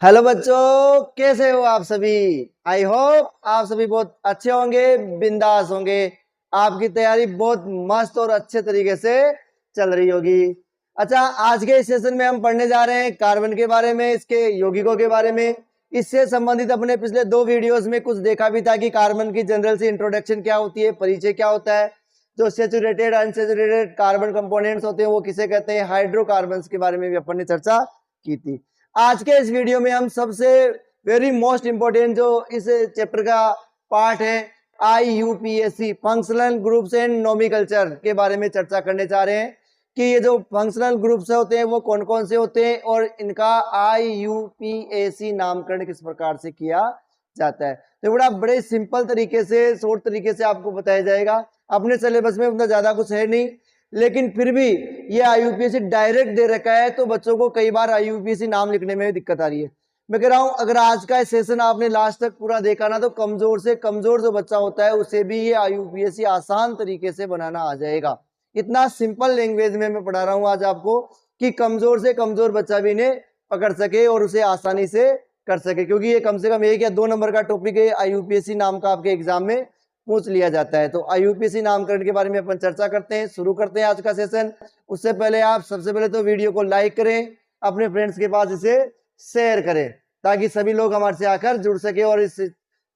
Hello बच्चों, कैसे हो आप सभी। आई होप आप सभी बहुत अच्छे होंगे, बिंदास होंगे। आपकी तैयारी बहुत मस्त और अच्छे तरीके से चल रही होगी। अच्छा, आज के सेशन में हम पढ़ने जा रहे हैं कार्बन के बारे में, इसके यौगिकों के बारे में। इससे संबंधित अपने पिछले 2 वीडियोस में कुछ देखा भी था कि कार्बन की जनरल से इंट्रोडक्शन क्या होती है, परिचय क्या होता है, जो सेचुरेटेड अनसेचुरेटेड कार्बन कंपोनेंट्स होते हैं वो किसे कहते हैं, हाइड्रोकार्बन्स के बारे में भी अपन ने चर्चा की थी। आज के इस वीडियो में हम सबसे वेरी मोस्ट इंपॉर्टेंट जो इस चैप्टर का पार्ट है IUPAC functional groups and nomenclature के बारे में चर्चा करने जा रहे हैं कि ये जो फंक्शनल ग्रुप्स होते हैं वो कौन कौन से होते हैं और इनका IUPAC नामकरण किस प्रकार से किया जाता है। तो बड़े सिंपल तरीके से, शॉर्ट तरीके से आपको बताया जाएगा। अपने सिलेबस में उतना ज्यादा कुछ है नहीं, लेकिन फिर भी ये IUPAC डायरेक्ट दे रखा है तो बच्चों को कई बार IUPAC नाम लिखने में दिक्कत आ रही है। मैं कह रहा हूं अगर आज का सेशन आपने लास्ट तक पूरा देखा ना तो कमजोर से कमजोर जो बच्चा होता है उसे भी ये IUPAC आसान तरीके से बनाना आ जाएगा। इतना सिंपल लैंग्वेज में मैं पढ़ा रहा हूं आज आपको कि कमजोर से कमजोर बच्चा भी इन्हें पकड़ सके और उसे आसानी से कर सके, क्योंकि ये कम से कम 1 या 2 नंबर का टॉपिक है, IUPAC नाम का आपके एग्जाम में पूछ लिया जाता है। तो IUPAC नामकरण के बारे में अपन चर्चा करते हैं, शुरू करते हैं आज का सेशन। उससे पहले आप सबसे पहले तो वीडियो को लाइक करें, अपने फ्रेंड्स के पास इसे शेयर करें ताकि सभी लोग हमारे से आकर जुड़ सके और इस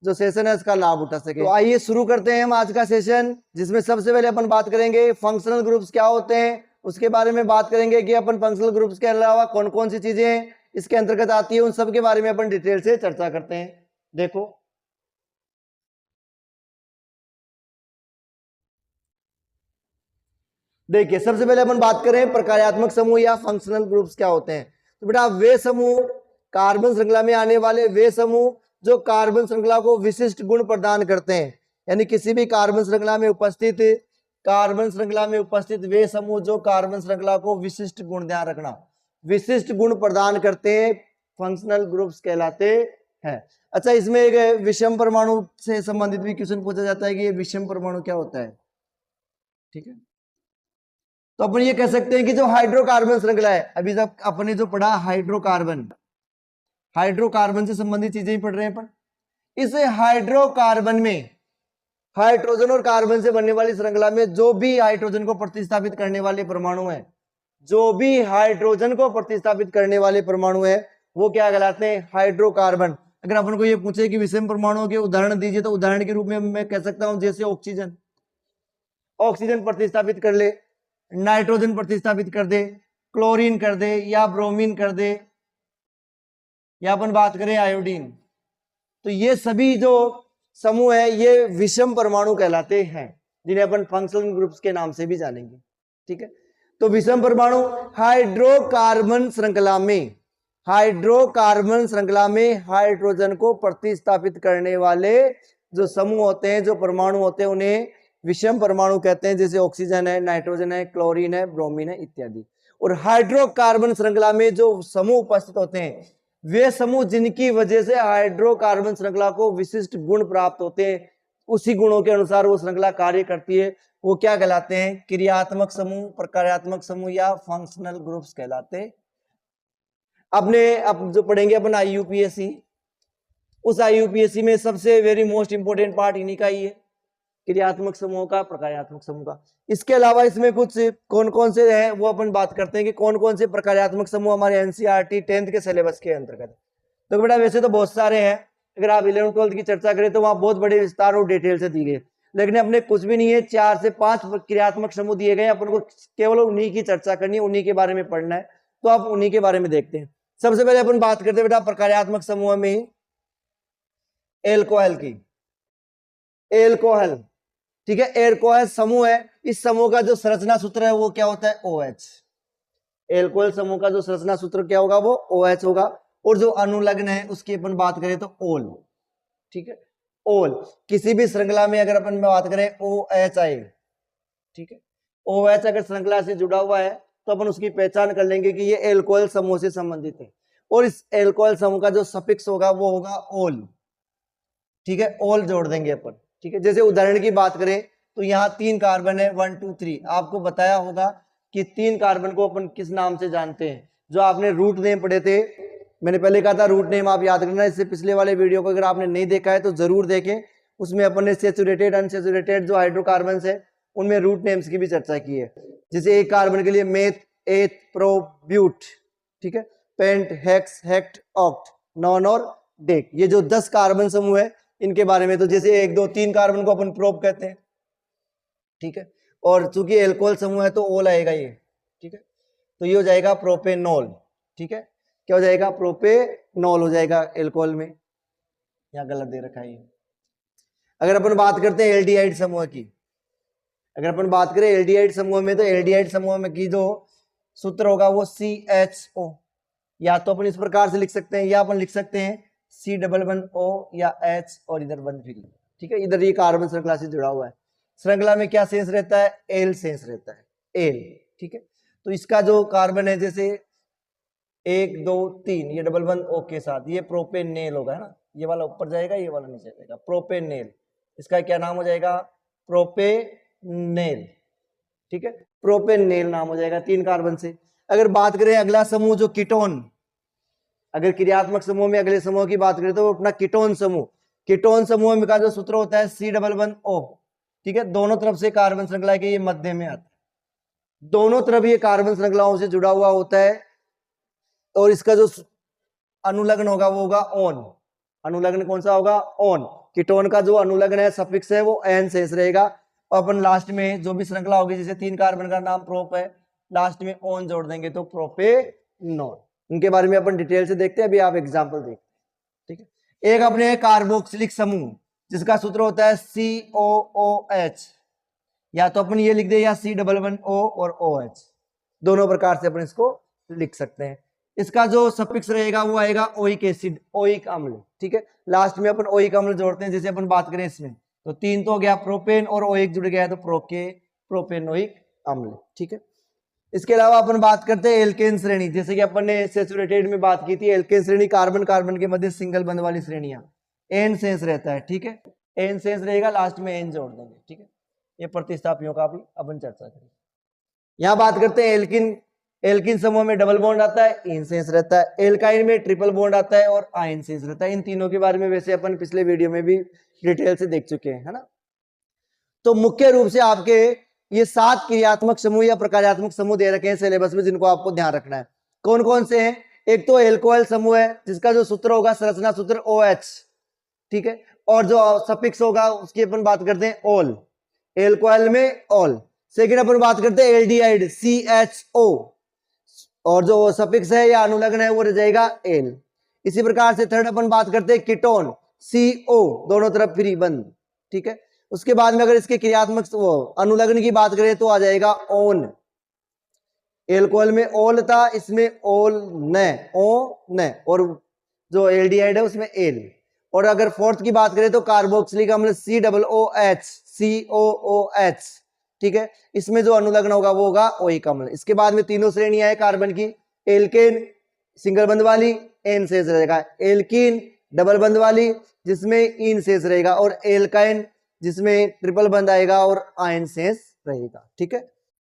जो सेशन है इसका लाभ उठा सके। तो आइए शुरू करते हैं हम आज का सेशन, जिसमें सबसे पहले अपन बात करेंगे फंक्शनल ग्रुप्स क्या होते हैं, उसके बारे में बात करेंगे कि अपन फंक्शनल ग्रुप्स के अलावा कौन कौन सी चीजें इसके अंतर्गत आती है, उन सब के बारे में अपन डिटेल से चर्चा करते हैं। देखो देखिए, सबसे पहले अपन बात करें प्रकार्यात्मक समूह या फंक्शनल ग्रुप्स क्या होते हैं। तो बेटा वे समूह, कार्बन श्रृंखला में आने वाले वे समूह जो कार्बन श्रृंखला को विशिष्ट गुण प्रदान करते हैं, यानी किसी भी कार्बन श्रृंखला में उपस्थित वे समूह जो कार्बन श्रृंखला को विशिष्ट गुण, ध्यान रखना, विशिष्ट गुण प्रदान करते हैं, फंक्शनल ग्रुप्स कहलाते हैं। अच्छा, इसमें एक विषम परमाणु से संबंधित भी क्वेश्चन पूछा जाता है कि ये विषम परमाणु क्या होता है। ठीक है, तो अपन ये कह सकते हैं कि जो हाइड्रोकार्बन श्रृंखला है, अभी तक अपने जो पढ़ा हाइड्रोकार्बन से संबंधित चीजें ही पढ़ रहे हैं अपन। इस हाइड्रोकार्बन में हाइड्रोजन और कार्बन से बनने वाली श्रृंखला में जो भी हाइड्रोजन को प्रतिस्थापित करने वाले परमाणु हैं, वो क्या कहलाते हैं, हाइड्रोकार्बन। अगर अपन को ये पूछे कि विषम परमाणुओं के उदाहरण दीजिए तो उदाहरण के रूप में मैं कह सकता हूं जैसे ऑक्सीजन प्रतिस्थापित कर ले, नाइट्रोजन प्रतिस्थापित कर दे, क्लोरीन कर दे या ब्रोमीन कर दे, या अपन बात करें आयोडीन, तो ये सभी जो समूह है ये विषम परमाणु कहलाते हैं, जिन्हें अपन फंक्शनल ग्रुप्स के नाम से भी जानेंगे। ठीक है, तो विषम परमाणु हाइड्रोकार्बन श्रृंखला में हाइड्रोजन को प्रतिस्थापित करने वाले जो समूह होते हैं, जो परमाणु होते हैं, उन्हें विषम परमाणु कहते हैं, जैसे ऑक्सीजन है, नाइट्रोजन है, क्लोरीन है, ब्रोमीन है इत्यादि। और हाइड्रोकार्बन श्रृंखला में जो समूह उपस्थित होते हैं वे समूह जिनकी वजह से हाइड्रोकार्बन श्रृंखला को विशिष्ट गुण प्राप्त होते हैं, उसी गुणों के अनुसार वो श्रृंखला कार्य करती है, वो क्या कहलाते हैं, क्रियात्मक समूह, प्रकार्यात्मक समूह या फंक्शनल ग्रुप्स कहलाते हैं। अब जो पढ़ेंगे अपन IUPAC, उस IUPAC में सबसे वेरी मोस्ट इंपोर्टेंट पार्ट इन्हीं का ही है, क्रियात्मक समूह का, प्रकार्यात्मक समूह का। इसके अलावा इसमें कुछ कौन कौन से हैं वो अपन बात करते हैं कि कौन कौन से प्रकार्यात्मक समूह हमारे NCERT 10th के सिलेबस के अंतर्गत। तो बेटा वैसे तो बहुत सारे हैं, अगर आप 11th 12th की चर्चा करें तो वहां बहुत बड़े विस्तार और डिटेल से दी गई, लेकिन अपने कुछ भी नहीं है, 4 से 5 क्रियात्मक समूह दिए गए, अपन को केवल उन्हीं की चर्चा करनी है, उन्हीं के बारे में पढ़ना है, तो आप उन्हीं के बारे में देखते हैं। सबसे पहले अपन बात करते हैं बेटा प्रकार्यात्मक समूह में ही एल्कोहल की। एल्कोहल, ठीक है, एल्कोहल समूह है, इस समूह का जो संरचना सूत्र है वो क्या होता है, OH। एल्कोहल समूह का जो संरचना सूत्र क्या होगा, वो OH होगा, और जो अनुलग्न है उसकी अपन बात करें तो ओल। ठीक है, ओल, किसी भी श्रृंखला में अगर अपन बात करें OH आए, ठीक है, OH अगर श्रृंखला से जुड़ा हुआ है तो अपन उसकी पहचान कर लेंगे कि ये एल्कोहल समूह से संबंधित है, और इस एल्कोहल समूह का जो सफिक्स होगा वो होगा ओल। ठीक है, ओल जोड़ देंगे अपन। ठीक है, जैसे उदाहरण की बात करें तो यहाँ 3 कार्बन है, 1 2 3, आपको बताया होगा कि 3 कार्बन को अपन किस नाम से जानते हैं, जो आपने रूट नेम पढ़े थे मैंने पहले कहा था रूट नेम आप याद करना, इससे पिछले वाले वीडियो को अगर आपने नहीं देखा है तो जरूर देखें, उसमें अपन ने सेचुरेटेड अनसेचुरेटेड जो हाइड्रोकार्बन है उनमें रूट नेम्स की भी चर्चा की है। जैसे एक कार्बन के लिए मेथ, एथ, प्रो, ब्यूट, ठीक है, पेंट, हेक्स, हेक्ट, ऑक्ट, नॉन और डेक, ये जो 10 कार्बन समूह है इनके बारे में। तो जैसे 1 2 3 कार्बन को अपन प्रोप कहते हैं, ठीक है, और चूंकि एल्कोहल समूह है तो ओल आएगा ये, ठीक है, तो ये हो जाएगा प्रोपेनॉल, ठीक है, क्या हो जाएगा, प्रोपेनॉल हो जाएगा एल्कोहल में, यहाँ गलत दे रखा है ये। अगर अपन बात करते हैं एल्डिहाइड समूह की, अगर अपन बात करें एल्डिहाइड समूह में, तो एल्डिहाइड समूह में की जो सूत्र होगा वो CHO, या तो अपन इस प्रकार से लिख सकते हैं, या अपन लिख सकते हैं C++O या H और इधर 1 फ्री, ठीक है, इधर ये कार्बन श्रृंखला से जुड़ा हुआ है। श्रृंखला में क्या शेष रहता है, एल शेष रहता है, एल, ठीक है, तो इसका जो कार्बन है जैसे 1 2 3 ये $1 के साथ ये प्रोपेनेल होगा, है ना, ये वाला ऊपर जाएगा, ये वाला नीचे जाएगा, प्रोपेनेल, इसका क्या नाम हो जाएगा, प्रोपेनेल, ठीक है, प्रोपेनेल नाम हो जाएगा 3 कार्बन से। अगर बात करें अगला समूह जो कीटोन, अगर क्रियात्मक समूह में अगले समूह की बात करें तो अपना कीटोन समूह, कीटोन समूह में का जो सूत्र होता है C++O, ठीक है, दोनों तरफ से कार्बन श्रृंखला के ये मध्य में आता है, दोनों तरफ ये कार्बन श्रृंखलाओं से जुड़ा हुआ होता है, और इसका जो अनुलग्न होगा वो होगा ऑन, अनुलग्न कौन सा होगा, ऑन, कीटोन का जो अनुलग्न है सफिक्स है वो एन शेष रहेगा, और अपन लास्ट में जो भी श्रृंखला होगी जैसे 3 कार्बन का नाम प्रोप है, लास्ट में ऑन जोड़ देंगे तो प्रोपेनॉल। इनके बारे में अपन डिटेल से देखते हैं, अभी आप एग्जांपल देखते हैं, ठीक है। एक अपने कार्बोक्सिलिक समूह जिसका सूत्र होता है COOH, या तो अपन ये लिख दे या C++O और OH, दोनों प्रकार से अपन इसको लिख सकते हैं। इसका जो सफिक्स रहेगा वो आएगा ओइक एसिड, ओइक अम्ल, ठीक है, लास्ट में अपन ओइक अम्ल जोड़ते हैं। जैसे अपन बात करें इसमें तो 3 तो हो गया, प्रोपेन और ओइक जुड़ गया तो प्रोपेनोइक अम्ल, ठीक है। इसके अलावा अपन बात करते हैं एल्केन श्रेणी, जैसे कि अपन ने सैचुरेटेड में बात की थी, एल्केन श्रेणी कार्बन कार्बन के मध्य सिंगल बंध वाली श्रेणियां, एन शेष रहता है, ठीक है, एन शेष रहेगा, लास्ट में एन जोड़ देंगे, ठीक है, ये प्रतिस्थापियों का भी अपन चर्चा करेंगे। यहां बात करते हैं एल्किन, एल्किन समूह में डबल बॉन्ड आता है, इन शेष रहता है, एल्काइन में ट्रिपल बॉन्ड आता है और आयन शेष रहता है। इन तीनों के बारे में वैसे अपन पिछले वीडियो में भी डिटेल से देख चुके हैं, है ना। तो मुख्य रूप से आपके ये 7 क्रियात्मक समूह या प्रकार्यात्मक समूह दे रखे हैं सिलेबस में, जिनको आपको ध्यान रखना है। कौन कौन से हैं, एक तो एल्कोहल समूह है जिसका जो सूत्र होगा संरचना सूत्र OH, ठीक है, और जो सफिक्स होगा उसकी अपन बात करते हैं ओल, एल्कोहल में ओल। सेकेंड अपन बात करते हैं एल्डिहाइड CHO, और जो सफिक्स है या अनुलग्न है वो रह जाएगा एल। इसी प्रकार से थर्ड अपन बात करते हैं कीटोन CO, दोनों तरफ फ्री बंद, ठीक है। उसके बाद में अगर इसके क्रियात्मक अनुलग्न की बात करें तो आ जाएगा ओन, एल्कोहल में ओल था, इसमें ओल न, ओ न, और जो एल्डिहाइड है उसमें एल। और अगर फोर्थ की बात करें तो कार्बोक्सिलिक अम्ल COOH, ठीक है, इसमें जो अनुलग्न होगा वो होगा ओइक अम्ल। इसके बाद में तीनों श्रेणियां है कार्बन की, एल्केन सिंगल बंध वाली, एन शेष रहेगा, एल्कीन डबल बंध वाली जिसमें इन शेष रहेगा, और एल्काइन जिसमें ट्रिपल बंध आएगा और आयन शेष रहेगा, ठीक है।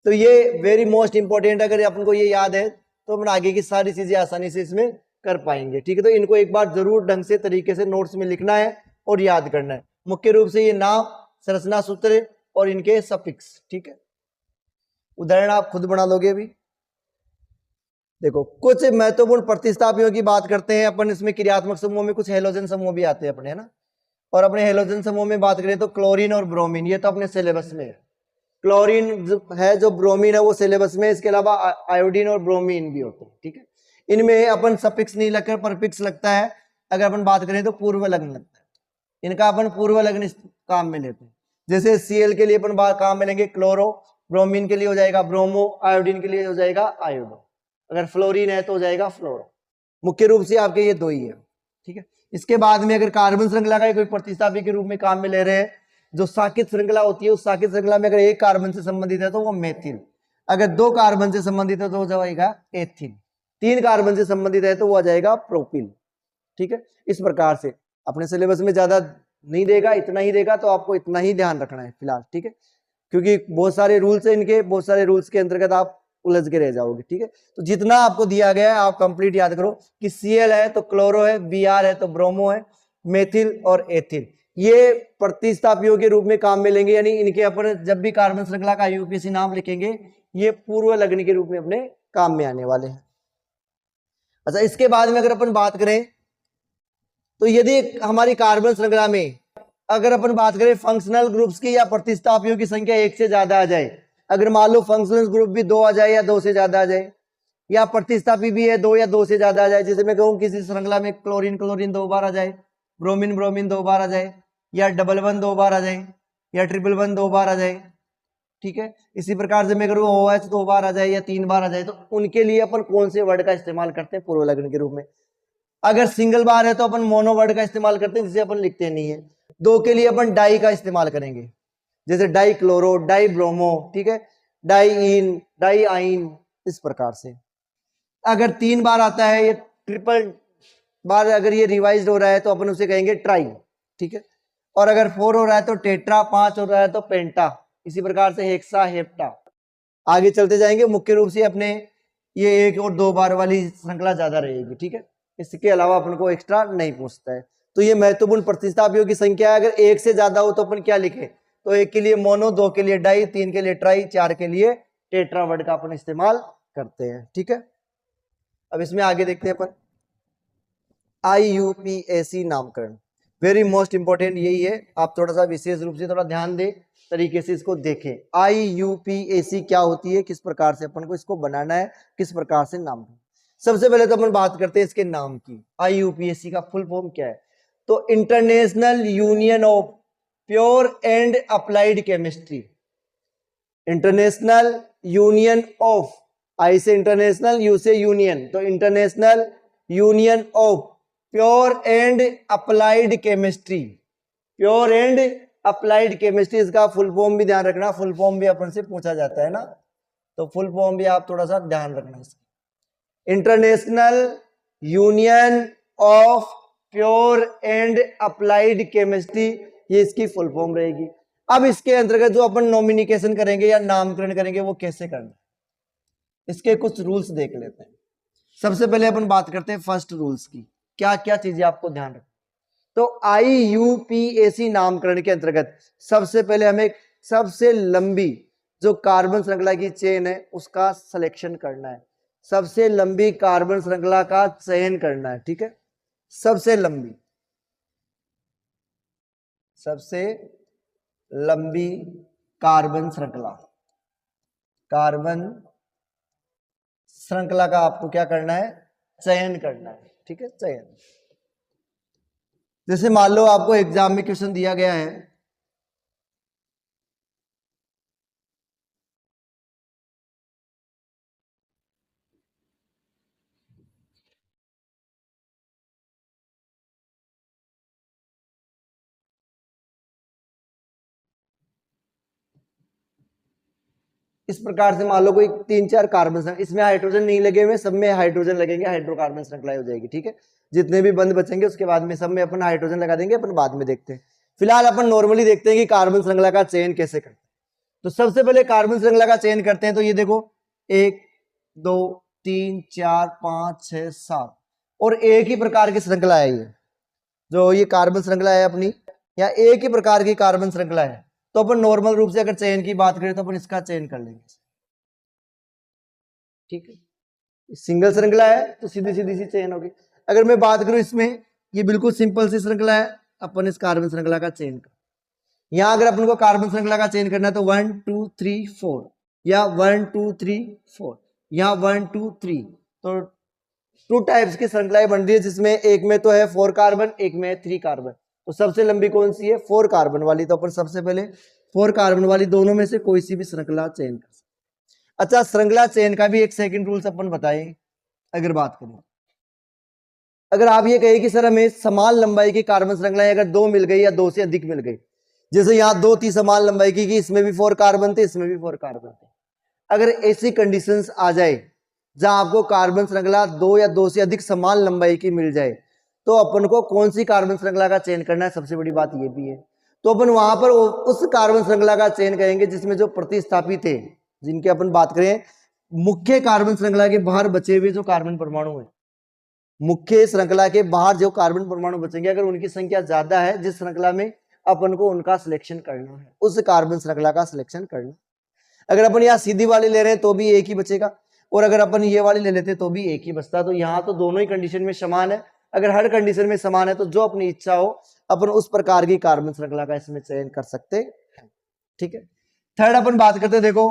तो ये वेरी मोस्ट इंपॉर्टेंट, अगर अपन को ये याद है तो अपन आगे की सारी चीजें आसानी से इसमें कर पाएंगे, ठीक है। तो इनको एक बार जरूर ढंग से तरीके से नोट्स में लिखना है और याद करना है। मुख्य रूप से ये नाम, संरचना सूत्र और इनके सफिक्स, ठीक है। उदाहरण आप खुद बना लोगे अभी। देखो कुछ महत्वपूर्ण प्रतिस्थापियों की बात करते हैं अपन इसमें, क्रियात्मक समूह में कुछ हेलोजन समूह भी आते हैं अपने, है ना। और अपने हेलोजन समूह में बात करें तो क्लोरीन और ब्रोमीन, ये तो अपने सिलेबस में है। क्लोरीन है जो ब्रोमीन है वो सिलेबस में, इसके अलावा आयोडीन और ब्रोमीन भी होते हैं, ठीक है। इनमें अपन सफिक्स नहीं लगकर परफिक्स लगता है। अगर अपन बात करें तो पूर्व लग्न लगता है, इनका अपन पूर्व लग्न काम में लेते हैं। जैसे Cl के लिए अपन काम में लेंगे क्लोरो, ब्रोमीन के लिए हो जाएगा ब्रोमो, आयोडीन के लिए हो जाएगा आयोडो, अगर फ्लोरीन है तो हो जाएगा फ्लोरो। मुख्य रूप से आपके ये दो ही है, ठीक है। इसके बाद में अगर कार्बन श्रृंखला का कोई प्रतिस्थापी के रूप में काम में ले रहे हैं, जो साकित श्रृंखला होती है, उस साकित श्रृंखला में अगर एक कार्बन से संबंधित है तो वो मेथिल, अगर 2 कार्बन से संबंधित है तो हो जाएगा एथिल, 3 कार्बन से संबंधित है तो वो आ जाएगा प्रोपिल, ठीक है। इस प्रकार से अपने सिलेबस में ज्यादा नहीं देगा, इतना ही देगा, तो आपको इतना ही ध्यान रखना है फिलहाल, ठीक है। क्योंकि बहुत सारे रूल्स है इनके, बहुत सारे रूल्स के अंतर्गत आप उलझ के रह जाओगे। ठीक है, तो जितना आपको दिया गया है आप कंप्लीट याद करो कि Cl है तो क्लोरो है, Br है तो ब्रोमो है, मेथिल और एथिल, ये प्रतिस्थापियों के रूप में काम में लेंगे, यानी इनके अपन जब भी कार्बन श्रृंखला का IUPAC नाम लिखेंगे ये पूर्व लग्न के रूप में अपने काम में आने वाले हैं। अच्छा, इसके बाद में अगर अपन बात करें तो यदि हमारी कार्बन श्रृंखला में अगर अपन बात करें फंक्शनल ग्रुप्स की या प्रतिस्थापियों की संख्या एक से ज्यादा आ जाए, अगर मान लो फंक्शनल ग्रुप भी 2 आ जाए या 2 से ज्यादा आ जाए, या प्रतिस्थापी भी है 2 या 2 से ज्यादा आ जाए, जैसे मैं कहूँ किसी श्रृंखला में क्लोरीन क्लोरीन 2 बार आ जाए, ब्रोमीन ब्रोमीन 2 बार आ जाए, या डबल वन 2 बार आ जाए, या ट्रिपल वन 2 बार आ जाए। ठीक है, इसी प्रकार से मैं करूँ OH 2 बार आ जाए या 3 बार आ जाए, तो उनके लिए अपन कौन से वर्ड का इस्तेमाल करते हैं पूर्व लग्न के रूप में। अगर सिंगल बार है तो अपन मोनो वर्ड का इस्तेमाल करते हैं जिसे अपन लिखते नहीं है। 2 के लिए अपन डाई का इस्तेमाल करेंगे, जैसे डाई क्लोरो, डाई ब्रोमो, ठीक है, डाई इन, डाई आइन, इस प्रकार से। अगर 3 बार आता है, ये ट्रिपल बार अगर ये रिवाइज हो रहा है तो अपन उसे कहेंगे ट्राई। ठीक है, और अगर 4 हो रहा है तो टेट्रा, 5 हो रहा है तो पेंटा, इसी प्रकार से हेक्सा, हेप्टा। आगे चलते जाएंगे, मुख्य रूप से अपने ये 1 और 2 बार वाली श्रृंखला ज्यादा रहेगी। ठीक है, इसके अलावा अपन को एक्स्ट्रा नहीं पूछता है। तो ये महत्वपूर्ण प्रतिस्थापियों की संख्या है, अगर 1 से ज्यादा हो तो अपन क्या लिखे, तो 1 के लिए मोनो, 2 के लिए डाई, 3 के लिए ट्राई, 4 के लिए टेट्रा वर्ड का अपन इस्तेमाल करते हैं। ठीक है, अब इसमें आगे देखते हैं अपन IUPAC नामकरण, वेरी मोस्ट इंपॉर्टेंट यही है, आप थोड़ा सा विशेष रूप से थोड़ा ध्यान दे तरीके से इसको देखें। IUPAC क्या होती है, किस प्रकार से अपन को इसको बनाना है, किस प्रकार से नाम। सबसे पहले तो अपन बात करते हैं इसके नाम की। IUPAC का फुल फॉर्म क्या है, तो international union of pure and applied chemistry. International union of, I से इंटरनेशनल, यू से यूनियन, तो international union of pure and applied chemistry. Pure and applied chemistry, इसका फुल फॉर्म भी ध्यान रखना, फुल फॉर्म भी अपन से पूछा जाता है ना, तो फुल फॉर्म भी आप थोड़ा सा ध्यान रखना इसका। International union of pure and applied chemistry, ये इसकी फुल फॉर्म रहेगी। अब इसके अंतर्गत जो अपन नॉमिनिकेशन करेंगे या नामकरण करेंगे वो कैसे करना, इसके कुछ रूल्स देख लेते हैं। सबसे पहले अपन बात करते हैं फर्स्ट रूल्स की, क्या क्या चीजें आपको ध्यान रखना। तो IUPAC नामकरण के अंतर्गत सबसे पहले हमें सबसे लंबी जो कार्बन श्रृंखला की चेन है उसका सिलेक्शन करना है, सबसे लंबी कार्बन श्रृंखला का चयन करना है। ठीक है, सबसे लंबी कार्बन श्रृंखला का आपको क्या करना है, चयन करना है। ठीक है, चयन। जैसे मान लो आपको एग्जाम में क्वेश्चन दिया गया है, इस प्रकार से मान लो कोई 3-4 कार्बन श्रृंखला, इसमें हाइड्रोजन नहीं लगे हुए, सब में हाइड्रोजन लगेंगे, हाइड्रोकार्बन श्रृंखला हो जाएगी। ठीक है, जितने भी बंद बचेंगे उसके बाद में सब में अपन हाइड्रोजन लगा देंगे, अपन बाद में देखते हैं। फिलहाल अपन नॉर्मली देखते हैं कि कार्बन श्रृंखला का चयन कैसे करते हैं। तो सबसे पहले कार्बन श्रृंखला का चयन करते हैं, तो ये देखो 1 2 3 4 5 6 7 और एक ही प्रकार की श्रृंखला है ये, जो ये कार्बन श्रृंखला है अपनी, या एक ही प्रकार की कार्बन श्रृंखला है, तो अपन नॉर्मल रूप से अगर चयन की बात करें तो अपन इसका चयन कर लेंगे। ठीक है, सिंगल श्रृंखला है तो सीधी सीधी सी चयन होगी। अगर मैं बात करूं इसमें, ये बिल्कुल सिंपल सी श्रृंखला है, अपन इस कार्बन श्रृंखला का चयन कर, यहां अगर अपन को कार्बन श्रृंखला का चयन करना है तो 1 2 3 4 या 1 2 3 4 या 1 2 3, तो 2 टाइप्स की श्रृंखलाएं बन रही है, जिसमें एक में तो है 4 कार्बन, एक में है 3 कार्बन। तो सबसे लंबी कौन सी है, 4 कार्बन वाली, तो अपन सबसे पहले 4 कार्बन वाली दोनों में से कोई सी भी श्रृंखला चयन कर सकते। अच्छा, श्रृंखला चयन का भी एक सेकंड रूल्स अपन बताएं। अगर बात करें, अगर आप ये कहे कि सर हमें समान लंबाई की कार्बन श्रृंखलाएं अगर 2 मिल गई या 2 से अधिक मिल गई, जैसे यहाँ 2 थी समान लंबाई की, इसमें भी 4 कार्बन थे, इसमें भी 4 कार्बन थे, अगर ऐसी कंडीशंस आ जाए जहां आपको कार्बन श्रृंखला 2 या 2 से अधिक समान लंबाई की मिल जाए, तो अपन को कौन सी कार्बन श्रृंखला का चयन करना है, सबसे बड़ी बात ये भी है। तो अपन वहां पर उस कार्बन श्रृंखला का चयन करेंगे जिसमें जो प्रतिस्थापी थे, जिनके अपन बात करें मुख्य कार्बन श्रृंखला के बाहर बचे हुए जो कार्बन परमाणु है, मुख्य श्रृंखला के बाहर जो कार्बन परमाणु बचेंगे, अगर उनकी संख्या ज्यादा है जिस श्रृंखला में, अपन को उनका सिलेक्शन करना है, उस कार्बन श्रृंखला का सिलेक्शन करना। अगर अपन यहाँ सीधी वाली ले रहे हैं तो भी एक ही बचेगा, और अगर अपन ये वाली ले लेते तो भी एक ही बचता। तो यहाँ तो दोनों ही कंडीशन में समान है। अगर हर कंडीशन में समान है तो जो अपनी इच्छा हो अपन उस प्रकार की कार्बन श्रृंखला का इसमें चयन कर सकते हैं। ठीक है, थर्ड अपन बात करते हैं। देखो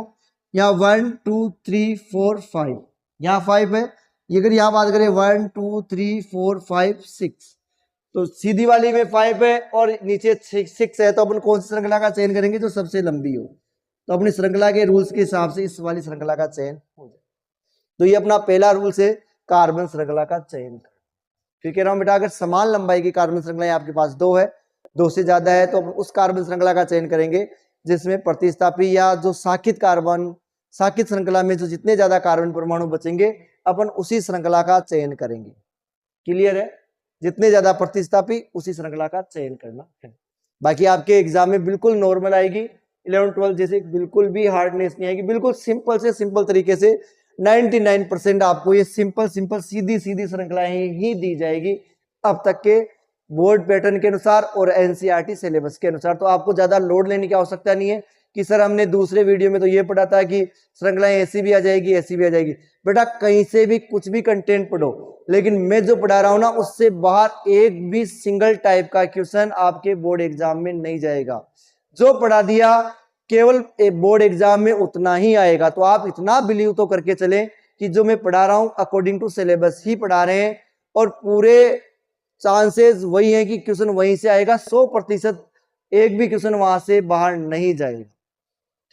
यहाँ 1 2 3 4 5, यहाँ 5 है। अगर यहाँ बात करें 1 2 3 4 5 6, तो सीधी वाली में 5 है और नीचे 6 है, तो अपन कौन सी श्रृंखला का चयन करेंगे? जो सबसे लंबी हो। तो अपनी श्रृंखला के रूल्स के हिसाब से इस वाली श्रृंखला का चयन हो जाए। तो ये अपना पहला रूल्स है कार्बन श्रृंखला का चयन। फिर कह रहा हूं बेटा, अगर समान लंबाई की कार्बन श्रृंखलाएं आपके पास 2 है, 2 से ज्यादा है, तो उस कार्बन श्रृंखला का चयन करेंगे जिसमें प्रतिस्थापी या जो साकित कार्बन, साकित श्रृंखला में जो जितने ज्यादा कार्बन परमाणु बचेंगे अपन उसी श्रृंखला का चयन करेंगे। क्लियर है? जितने ज्यादा प्रतिस्थापी उसी श्रृंखला का चयन करना है। बाकी आपके एग्जाम में बिल्कुल नॉर्मल आएगी, 11-12 जैसे बिल्कुल भी हार्डनेस नहीं आएगी, बिल्कुल सिंपल से सिंपल तरीके से 99% आपको ये सिंपल सीधी श्रृंखलाएं ही दी जाएगी अब तक के बोर्ड पैटर्न के अनुसार और एनसीईआरटी सिलेबस के अनुसार। तो आपको ज्यादा लोड लेने की आवश्यकता नहीं है कि सर हमने दूसरे वीडियो में तो ये पढ़ा था कि श्रृंखलाएं ऐसी भी आ जाएगी, ऐसी भी आ जाएगी। बेटा कहीं से भी कुछ भी कंटेंट पढ़ो, लेकिन मैं जो पढ़ा रहा हूं ना उससे बाहर एक भी सिंगल टाइप का क्वेश्चन आपके बोर्ड एग्जाम में नहीं जाएगा। जो पढ़ा दिया केवल बोर्ड एग्जाम में उतना ही आएगा। तो आप इतना बिलीव तो करके चलें कि जो मैं पढ़ा रहा हूं अकॉर्डिंग टू सिलेबस ही पढ़ा रहे हैं, और पूरे चांसेस वही है कि क्वेश्चन वहीं से आएगा। 100% एक भी क्वेश्चन वहां से बाहर नहीं जाएगा।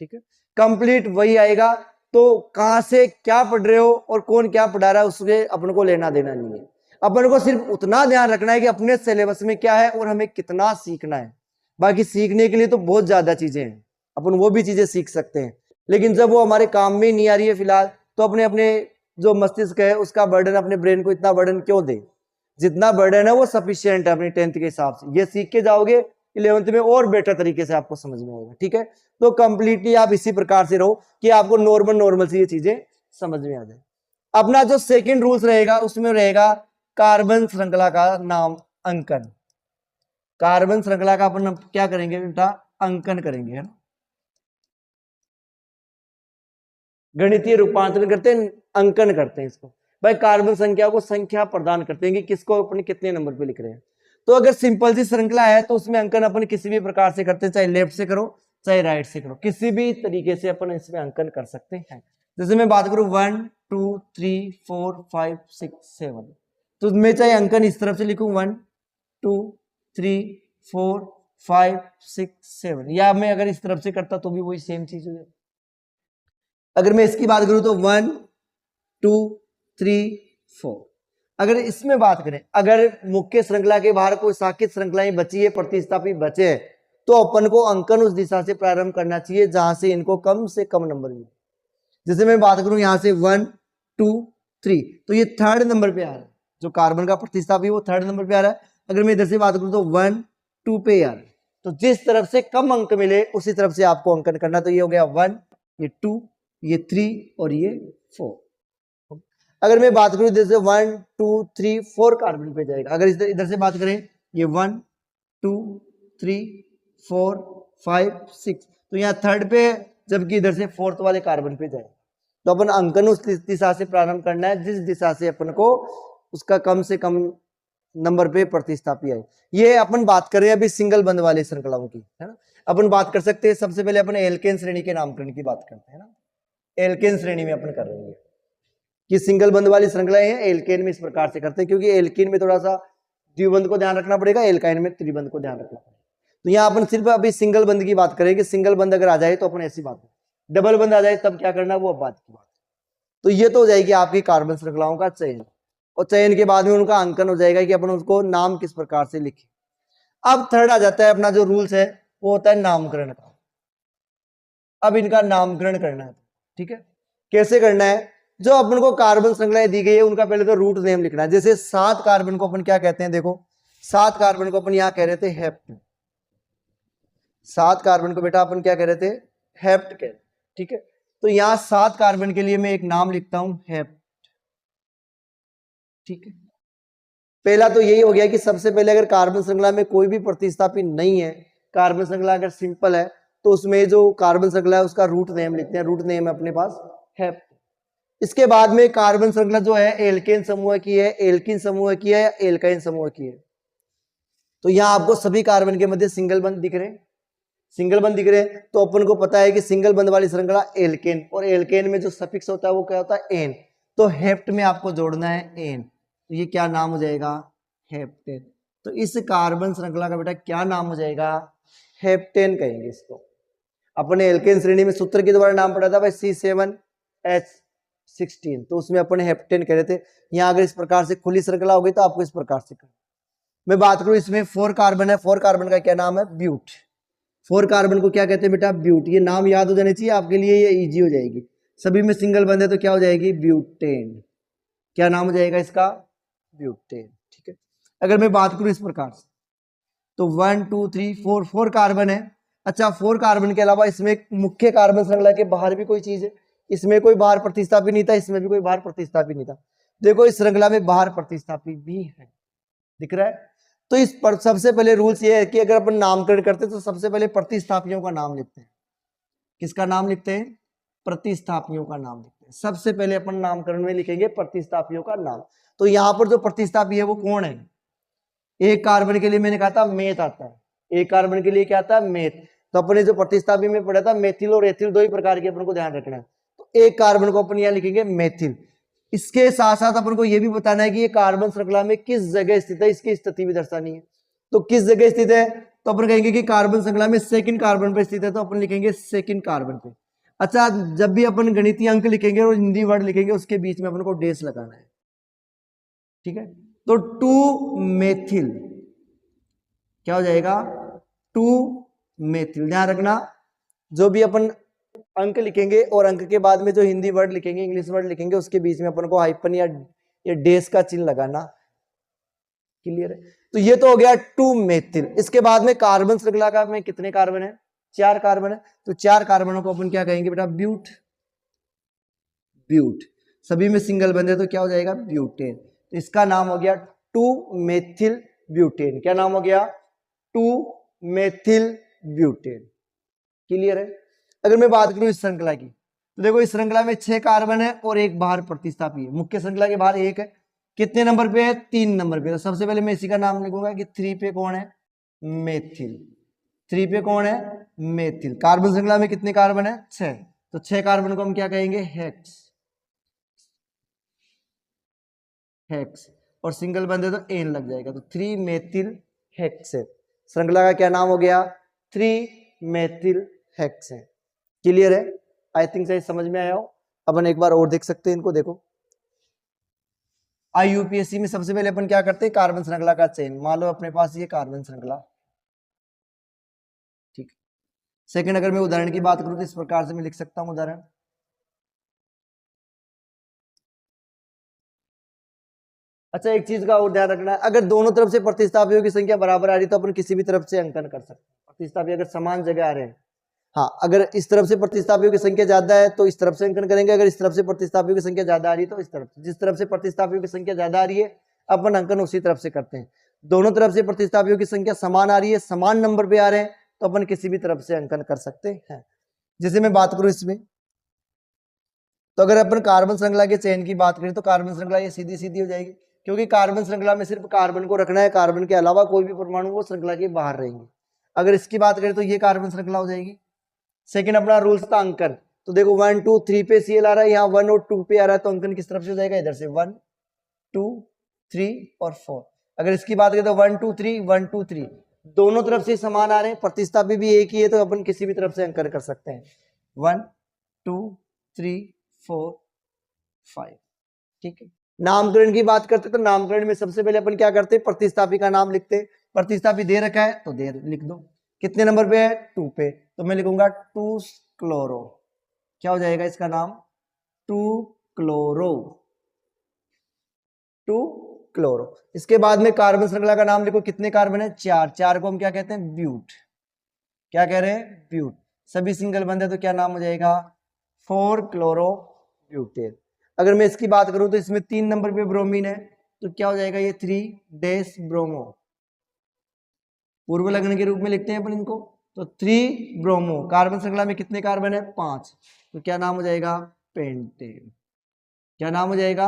ठीक है, कंप्लीट वही आएगा। तो कहां से क्या पढ़ रहे हो और कौन क्या पढ़ा रहा है उसके अपन को लेना देना नहीं है। अपन को सिर्फ उतना ध्यान रखना है कि अपने सिलेबस में क्या है और हमें कितना सीखना है। बाकी सीखने के लिए तो बहुत ज्यादा चीजें हैं, अपन वो भी चीजें सीख सकते हैं, लेकिन जब वो हमारे काम में नहीं आ रही है फिलहाल, तो अपने अपने जो मस्तिष्क है उसका बर्डन, अपने ब्रेन को इतना बर्डन क्यों दे? जितना बर्डन है वो सफिशियंट है अपनी 10th के हिसाब से। ये सीख के जाओगे 11th में और बेटर तरीके से आपको समझ में आएगा। ठीक है, तो कंप्लीटली आप इसी प्रकार से रहो कि आपको नॉर्मल से ये चीजें समझ में आ जाए। अपना जो सेकंड रूल्स रहेगा उसमें रहेगा कार्बन श्रृंखला का नाम अंकन। कार्बन श्रृंखला का अपन क्या करेंगे बेटा? अंकन करेंगे, है ना। गणितीय रूपांतरण करते हैं, अंकन करते हैं इसको। भाई कार्बन संख्या को संख्या प्रदान करते हैं कि किसको अपन कितने नंबर पे लिख रहे हैं। तो अगर सिंपल सी श्रृंखला है तो उसमें अंकन अपन किसी भी प्रकार से करते हैं, चाहे लेफ्ट से करो चाहे राइट से करो, किसी भी तरीके से अपन इसमें अंकन कर सकते हैं। जैसे मैं बात करूं 1 2 3 4 5 6 7, तो मैं चाहे अंकन इस तरफ से लिखूं 1 2 3 4 5 6 7, या मैं अगर इस तरफ से करता तो भी वही सेम चीज हो जाती। अगर मैं इसकी बात करूं तो 1 2 3 4। अगर इसमें बात करें, अगर मुख्य श्रृंखला के बाहर कोई साकित श्रृंखलाएं बची है, प्रतिस्थापी बचे हैं, तो अपन को अंकन उस दिशा से प्रारंभ करना चाहिए जहां से इनको कम से कम नंबर मिले। जैसे मैं बात करूं यहां से 1 2 3, तो ये 3rd नंबर पे आ रहा है, जो कार्बन का प्रतिस्थापी वो 3rd नंबर पे आ रहा है। अगर मैं इधर से बात करूं तो 1 2 पे आ रहा है, तो जिस तरफ से कम अंक मिले उसी तरफ से आपको अंकन करना। तो ये हो गया 1, ये 2, ये 3 और ये 4। अगर मैं बात करूं जैसे 1 2 3 4 कार्बन पे जाएगा। अगर इधर से बात करें ये 1 2 3 4 5 6, तो यहाँ 3rd पे, जबकि इधर से 4th वाले कार्बन पे जाएगा। तो अपन अंकन उस दिशा से प्रारंभ करना है जिस दिशा से अपन को उसका कम से कम नंबर पे प्रतिस्थापी आए। ये अपन बात कर रहे हैं अभी सिंगल बंद वाली श्रृंखलाओं की, है ना। अपन बात कर सकते हैं, सबसे पहले अपन एल्केन श्रेणी के नामकरण की बात करते हैं ना। एल्केन श्रेणी में अपन कर रहे हैं कि सिंगल बंद वाली श्रृंखलाएं हैं, एल्केन में इस प्रकार से करते हैं, क्योंकि एल्केन में थोड़ा सा द्विबंध को ध्यान रखना पड़ेगा, एल्काइन में त्रिबंध को ध्यान रखना पड़ेगा। तो यहाँ अपन सिर्फ अभी सिंगल बंद की बात करेंगे। सिंगल बंद अगर आ जाए तो अपन ऐसी बात, डबल बंद आ जाए तब क्या करना, वो बात की बात। तो ये तो हो जाएगी आपकी कार्बन श्रृंखलाओं का चयन, और चयन के बाद में उनका अंकन हो जाएगा कि अपन उसको नाम किस प्रकार से लिखें। अब 3rd आ जाता है अपना जो रूल्स है, वो होता है नामकरण का। अब इनका नामकरण करना है, ठीक है। कैसे करना है? जो अपन को कार्बन श्रृंखलाएं दी गई है उनका पहले तो रूट नेम लिखना है। जैसे 7 कार्बन को अपन क्या कहते हैं, देखो 7 कार्बन को अपन यहाँ कह रहे थे हेप्ट। 7 कार्बन को बेटा अपन क्या कह रहे थे, हेप्ट कह, ठीक है। तो यहाँ 7 कार्बन के लिए मैं एक नाम लिखता हूं हेप्ट। ठीक है, पहला तो यही हो गया कि सबसे पहले अगर कार्बन श्रृंखला में कोई भी प्रतिस्थापी नहीं है, कार्बन श्रृंखला अगर सिंपल है, तो उसमें जो कार्बन श्रृंखला है उसका रूट नेम लिखते हैं, रूट नेम है अपने पास हेप्ट। इसके बाद में कार्बन श्रृंखला जो है एल्केन समूह की है, एल्किन समूह की है या एल्काइन समूह की है। तो यहाँ आपको सभी कार्बन के मध्य सिंगल बंध दिख रहे हैं, सिंगल बंध दिख रहे हैं, तो अपन को पता है कि सिंगल बंध वाली श्रृंखला एल्केन, और एल्केन में जो सफिक्स होता है वो क्या होता है एन, तो हेप्ट में आपको जोड़ना है एन, तो ये क्या नाम हो जाएगा हेप्टेन। तो इस कार्बन श्रृंखला का बेटा क्या नाम हो जाएगा हेप्टेन कहेंगे इसको। अपने एल्केन श्रेणी में सूत्र के द्वारा नाम पड़ा था भाई C7H16, तो उसमें अपने हेप्टेन कह रहे थे। यहाँ अगर इस प्रकार से खुली श्रृंखला हो गई तो आपको इस प्रकार से करना। मैं बात करूं इसमें 4 कार्बन है, 4 कार्बन का क्या नाम है ब्यूट। 4 कार्बन को क्या कहते हैं बेटा ब्यूट, ये नाम याद हो जाने चाहिए आपके लिए, ये इजी हो जाएगी। सभी में सिंगल बंद है तो क्या हो जाएगी ब्यूटेन, क्या नाम हो जाएगा इसका ब्यूटेन। ठीक है, अगर मैं बात करूं इस प्रकार से तो 1 2 3 4 4 कार्बन है। अच्छा 4 कार्बन के अलावा इसमें मुख्य कार्बन श्रृंखला के बाहर भी कोई चीज है, इसमें कोई बाहर प्रतिस्थापी नहीं था, इसमें भी कोई बाहर प्रतिस्थापी नहीं था। देखो इस श्रृंखला में बाहर प्रतिस्थापी भी है, दिख रहा है। तो इस पर सबसे पहले रूल्स ये है कि अगर अपन नामकरण करते हैं तो सबसे पहले प्रतिस्थापियों का नाम लिखते हैं। किसका नाम लिखते हैं प्रतिस्थापियों का नाम लिखते हैं। सबसे पहले अपन नामकरण में लिखेंगे प्रतिस्थापियों का नाम। तो यहाँ पर जो प्रतिस्थापी है वो कौन है, एक कार्बन के लिए मैंने कहा था मेथ आता है, एक कार्बन के लिए क्या आता है मेथ। तो अपने जो प्रतिस्थापी में पढ़ा था मेथिल और एथिल, दो ही प्रकार के अपन को ध्यान रखना है। तो एक कार्बन को अपन यहाँ लिखेंगे मेथिल। इसके साथ साथ अपन को यह भी बताना है कि ये कार्बन श्रृंखला में किस जगह स्थित है, इसकी स्थिति भी दर्शानी है। तो किस जगह स्थित है, तो अपन कहेंगे कि कार्बन श्रृंखला में सेकंड कार्बन पे स्थित है, तो अपन लिखेंगे सेकंड कार्बन पे। अच्छा जब भी अपन गणितीय अंक लिखेंगे और हिंदी वर्ड लिखेंगे उसके बीच में अपन को डेश लगाना है। ठीक है, तो 2 मेथिल क्या हो जाएगा 2 मेथिल। ध्यान रखना जो भी अपन अंक लिखेंगे और अंक के बाद में जो हिंदी वर्ड लिखेंगे इंग्लिश वर्ड लिखेंगे उसके बीच में अपन को हाइपन या डेश का चिन्ह लगाना। क्लियर है, तो ये तो हो गया 2 मेथिल। इसके बाद में कार्बन श्रृंखला का में कितने कार्बन है 4 कार्बन है, तो 4 कार्बनों को अपन क्या कहेंगे बेटा ब्यूट। ब्यूट सभी में सिंगल बंद है तो क्या हो जाएगा ब्यूटेन। तो इसका नाम हो गया 2 मेथिल ब्यूटेन। क्या नाम हो गया 2 मेथिल ब्यूटेन। क्लियर है। अगर मैं बात करूं इस श्रृंखला की तो देखो इस श्रृंखला में 6 कार्बन है और एक बाहर प्रतिस्थापी है। मुख्य श्रृंखला के बाहर एक है, कितने नंबर पे है 3 नंबर पे। तो सबसे पहले मैं इसी का नाम लिखूंगा कि 3 पे कौन है मेथिल। 3 पे कौन है मेथिल। कार्बन श्रृंखला में कितने कार्बन है 6, तो 6 कार्बन को हम क्या कहेंगे हेक्स। हेक्स और सिंगल बंदे तो एन लग जाएगा, तो 3 मेथिल हेक्स है। श्रृंखला का क्या नाम हो गया 3 मेथिल हेक्स है। क्लियर है, आई थिंक सही समझ में आया हो। अपन एक बार और देख सकते हैं इनको। देखो IUPAC में सबसे पहले अपन क्या करते हैं कार्बन श्रृंखला का चयन। मान लो अपने पास ये कार्बन श्रृंखला, ठीक। सेकंड अगर मैं उदाहरण की बात करूं तो इस प्रकार से मैं लिख सकता हूं उदाहरण। अच्छा एक चीज का और ध्यान रखना है, अगर दोनों तरफ से प्रतिस्थापियों की संख्या बराबर आ रही तो अपन किसी भी तरफ से अंकन कर सकते हैं। प्रतिस्थापी अगर समान जगह आ रहे हैं, हाँ अगर इस तरफ से प्रतिस्थापियों की संख्या ज्यादा है तो इस तरफ से अंकन करेंगे, अगर इस तरफ से प्रतिस्थापियों की संख्या ज्यादा आ रही है तो इस तरफ से। जिस तरफ से प्रतिस्थापियों की संख्या ज्यादा आ रही है अपन अंकन उसी तरफ से करते हैं। दोनों तरफ से प्रतिस्थापियों की संख्या समान आ रही है, समान नंबर पे आ रहे हैं, तो अपन किसी भी तरफ से अंकन कर सकते हैं। जैसे मैं बात करूं इसमें, तो अगर अपन कार्बन श्रृंखला के चयन की बात करें तो कार्बन श्रृंखला ये सीधी सीधी हो जाएगी, क्योंकि कार्बन श्रृंखला में सिर्फ कार्बन को रखना है, कार्बन के अलावा कोई भी परमाणु वो श्रृंखला के बाहर रहेंगे। अगर इसकी बात करें तो ये कार्बन श्रृंखला हो जाएगी। सेकंड अपना रूल्स था अंकन, तो देखो 1 2 3 पे Cl आ रहा है, यहाँ 1 और 2 पे आ रहा है, तो अंकन किस तरफ से हो जाएगा इधर से 1 2 3 और 4। अगर इसकी बात करें तो 1 2 3 1 2 3 दोनों तरफ से समान आ रहे हैं, प्रतिस्थापी भी एक ही है, तो अपन किसी भी तरफ से अंकन कर सकते हैं 1 2 3 4 5। ठीक है। नामकरण की बात करते तो नामकरण में सबसे पहले अपन क्या करते हैं प्रतिस्थापी का नाम लिखते हैं। प्रतिस्थापी दे रखा है तो दे लिख दो, कितने नंबर पे है 2 पे, तो मैं लिखूंगा 2 क्लोरो। क्या हो जाएगा इसका नाम 2 क्लोरो। 2 क्लोरो। इसके बाद में कार्बन श्रृंखला का नाम लिखो, कितने कार्बन है 4। 4 को हम क्या कहते हैं ब्यूट। क्या कह रहे हैं ब्यूट। सभी सिंगल बंद है तो क्या नाम हो जाएगा 4 क्लोरोब्यूटेन। अगर मैं इसकी बात करूं तो इसमें 3 नंबर पे ब्रोमीन है, तो क्या हो जाएगा ये 3 डेस ब्रोमो, पूर्व लग्न के रूप में लिखते हैं अपन इनको, तो 3 ब्रोमो। कार्बन श्रृंखला में कितने कार्बन है? 5, तो क्या नाम हो जाएगा? पेंटेन। क्या नाम हो जाएगा?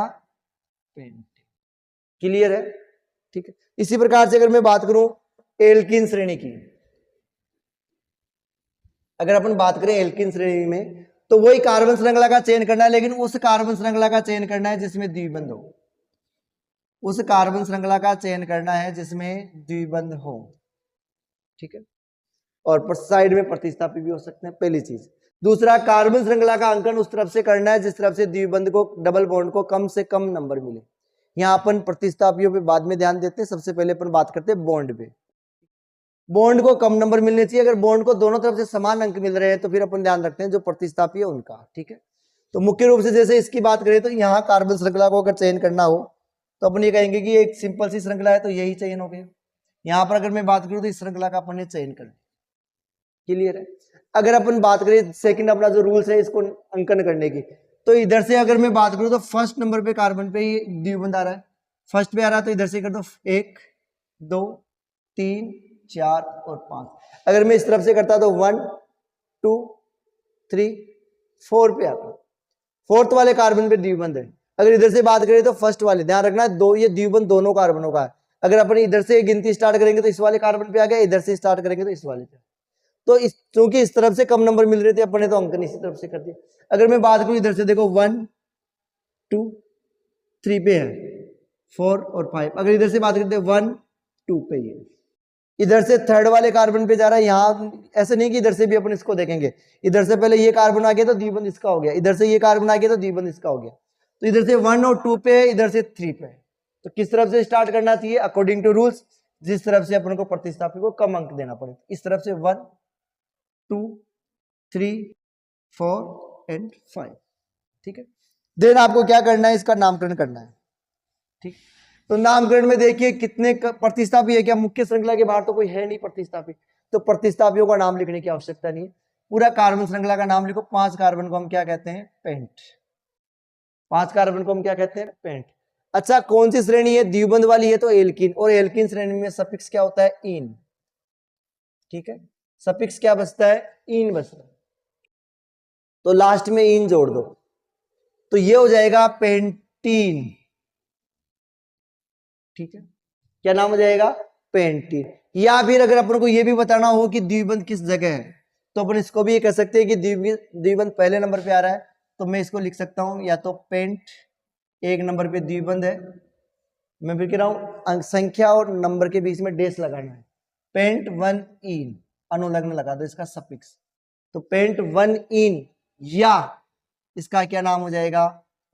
पेंटेन। क्लियर है? ठीक है। इसी प्रकार से अगर मैं बात करूं एल्किन श्रेणी की, अगर अपन बात करें एल्किन श्रेणी में, तो वही कार्बन श्रृंखला का चयन करना है, लेकिन उस कार्बन श्रृंखला का चयन करना है जिसमें द्विबंध हो, उस कार्बन श्रृंखला का चयन करना है जिसमें द्विबंध हो। ठीक है, और साइड में प्रतिस्थापी भी हो सकते हैं, पहली चीज। दूसरा, कार्बन श्रृंखला का अंकन उस तरफ से करना है जिस तरफ से द्विबंध को, डबल बॉन्ड को कम से कम नंबर मिले। यहाँ अपन प्रतिस्थापियों पे बाद में ध्यान देते हैं, सबसे पहले अपन बात करते हैं बॉन्ड पे। बॉन्ड को कम नंबर मिलने चाहिए। अगर बॉन्ड को दोनों तरफ से समान अंक मिल रहे हैं तो फिर अपन ध्यान रखते हैं जो प्रतिस्थापी है उनका। ठीक है, तो मुख्य रूप से जैसे इसकी बात करें तो यहाँ कार्बन श्रृंखला को अगर चयन करना हो तो अपन ये कहेंगे कि एक सिंपल सी श्रृंखला है तो यही चयन हो गया। यहाँ पर अगर मैं बात करूँ तो इस श्रृंखला का अपन ने चयन कर लिया। क्लियर है? अगर अपन बात करें सेकंड अपना जो रूल्स है इसको अंकन करने की, तो इधर से अगर मैं बात करूं तो फर्स्ट नंबर पे कार्बन पे ही द्विबंध आ रहा है, फर्स्ट पे आ रहा है, तो इधर से कर दो 1 2 3 4 और 5। अगर मैं इस तरफ से करता तो 1 2 3 4 पे आता, फोर्थ वाले कार्बन पे द्विबंध है। अगर इधर से बात करें तो फर्स्ट वाले, ध्यान रखना दो, ये द्विबंध दोनों कार्बनों का है। अगर अपन इधर से गिनती स्टार्ट करेंगे तो इस वाले कार्बन पे आ गया, इधर से स्टार्ट करेंगे तो इस वाले पे। तो इस क्योंकि इस तरफ से कम नंबर मिल रहे थे अपने, तो अंकन इसी तरफ से कर दिया। अगर मैं बात करूं इधर से, देखो 1 2 3 पे है, 4 और 5। अगर इधर से बात करते हैं 1 2 पे ही है, इधर से थर्ड वाले कार्बन पे जा रहा है। यहाँ ऐसे नहीं कि इधर से भी अपन इसको देखेंगे, इधर से पहले ये कार्बन आ गया तो द्विबंध इसका हो गया, इधर से ये कार्बन आ गया तो द्विबंध इसका हो गया। तो इधर से 1 और 2 पे, इधर से 3 पे। तो किस तरफ से स्टार्ट करना चाहिए? अकॉर्डिंग टू रूल्स, जिस तरफ से अपन को प्रतिस्थापी को कम अंक देना पड़े। इस तरफ से 1 2 3 4 एंड 5। ठीक है, देन आपको क्या करना है? इसका नामकरण करना है। ठीक, तो नामकरण में देखिए कितने प्रतिस्थापी है, क्या मुख्य श्रृंखला के बाहर तो कोई है नहीं प्रतिस्थापी, तो प्रतिस्थापियों का नाम लिखने की आवश्यकता नहीं है। पूरा कार्बन श्रृंखला का नाम लिखो। 5 कार्बन को हम क्या कहते हैं? पेंट। 5 कार्बन को हम क्या कहते हैं? पेंट। अच्छा, कौन सी श्रेणी है? द्विबंध वाली है तो एल्किन, और एल्किन श्रेणी में सफिक्स क्या होता है? इन। ठीक है, सफिक्स क्या बचता है? इन बचता है, तो लास्ट में इन जोड़ दो, तो ये हो जाएगा पेंटीन। ठीक है, क्या नाम हो जाएगा? पेंटीन। या फिर अगर अपन को ये भी बताना हो कि द्विबंध किस जगह है, तो अपन इसको भी ये कह सकते हैं कि द्विबंध पहले नंबर पे आ रहा है, तो मैं इसको लिख सकता हूं या तो पेंट 1 नंबर पे द्विबंध है, मैं फिर कह रहा हूं संख्या और नंबर के बीच में डेस लगाना है, पेंट 1 इन, अनुलग्न लगा दो इसका सफिक्स, तो पेंट 1 इन, या इसका क्या नाम हो जाएगा?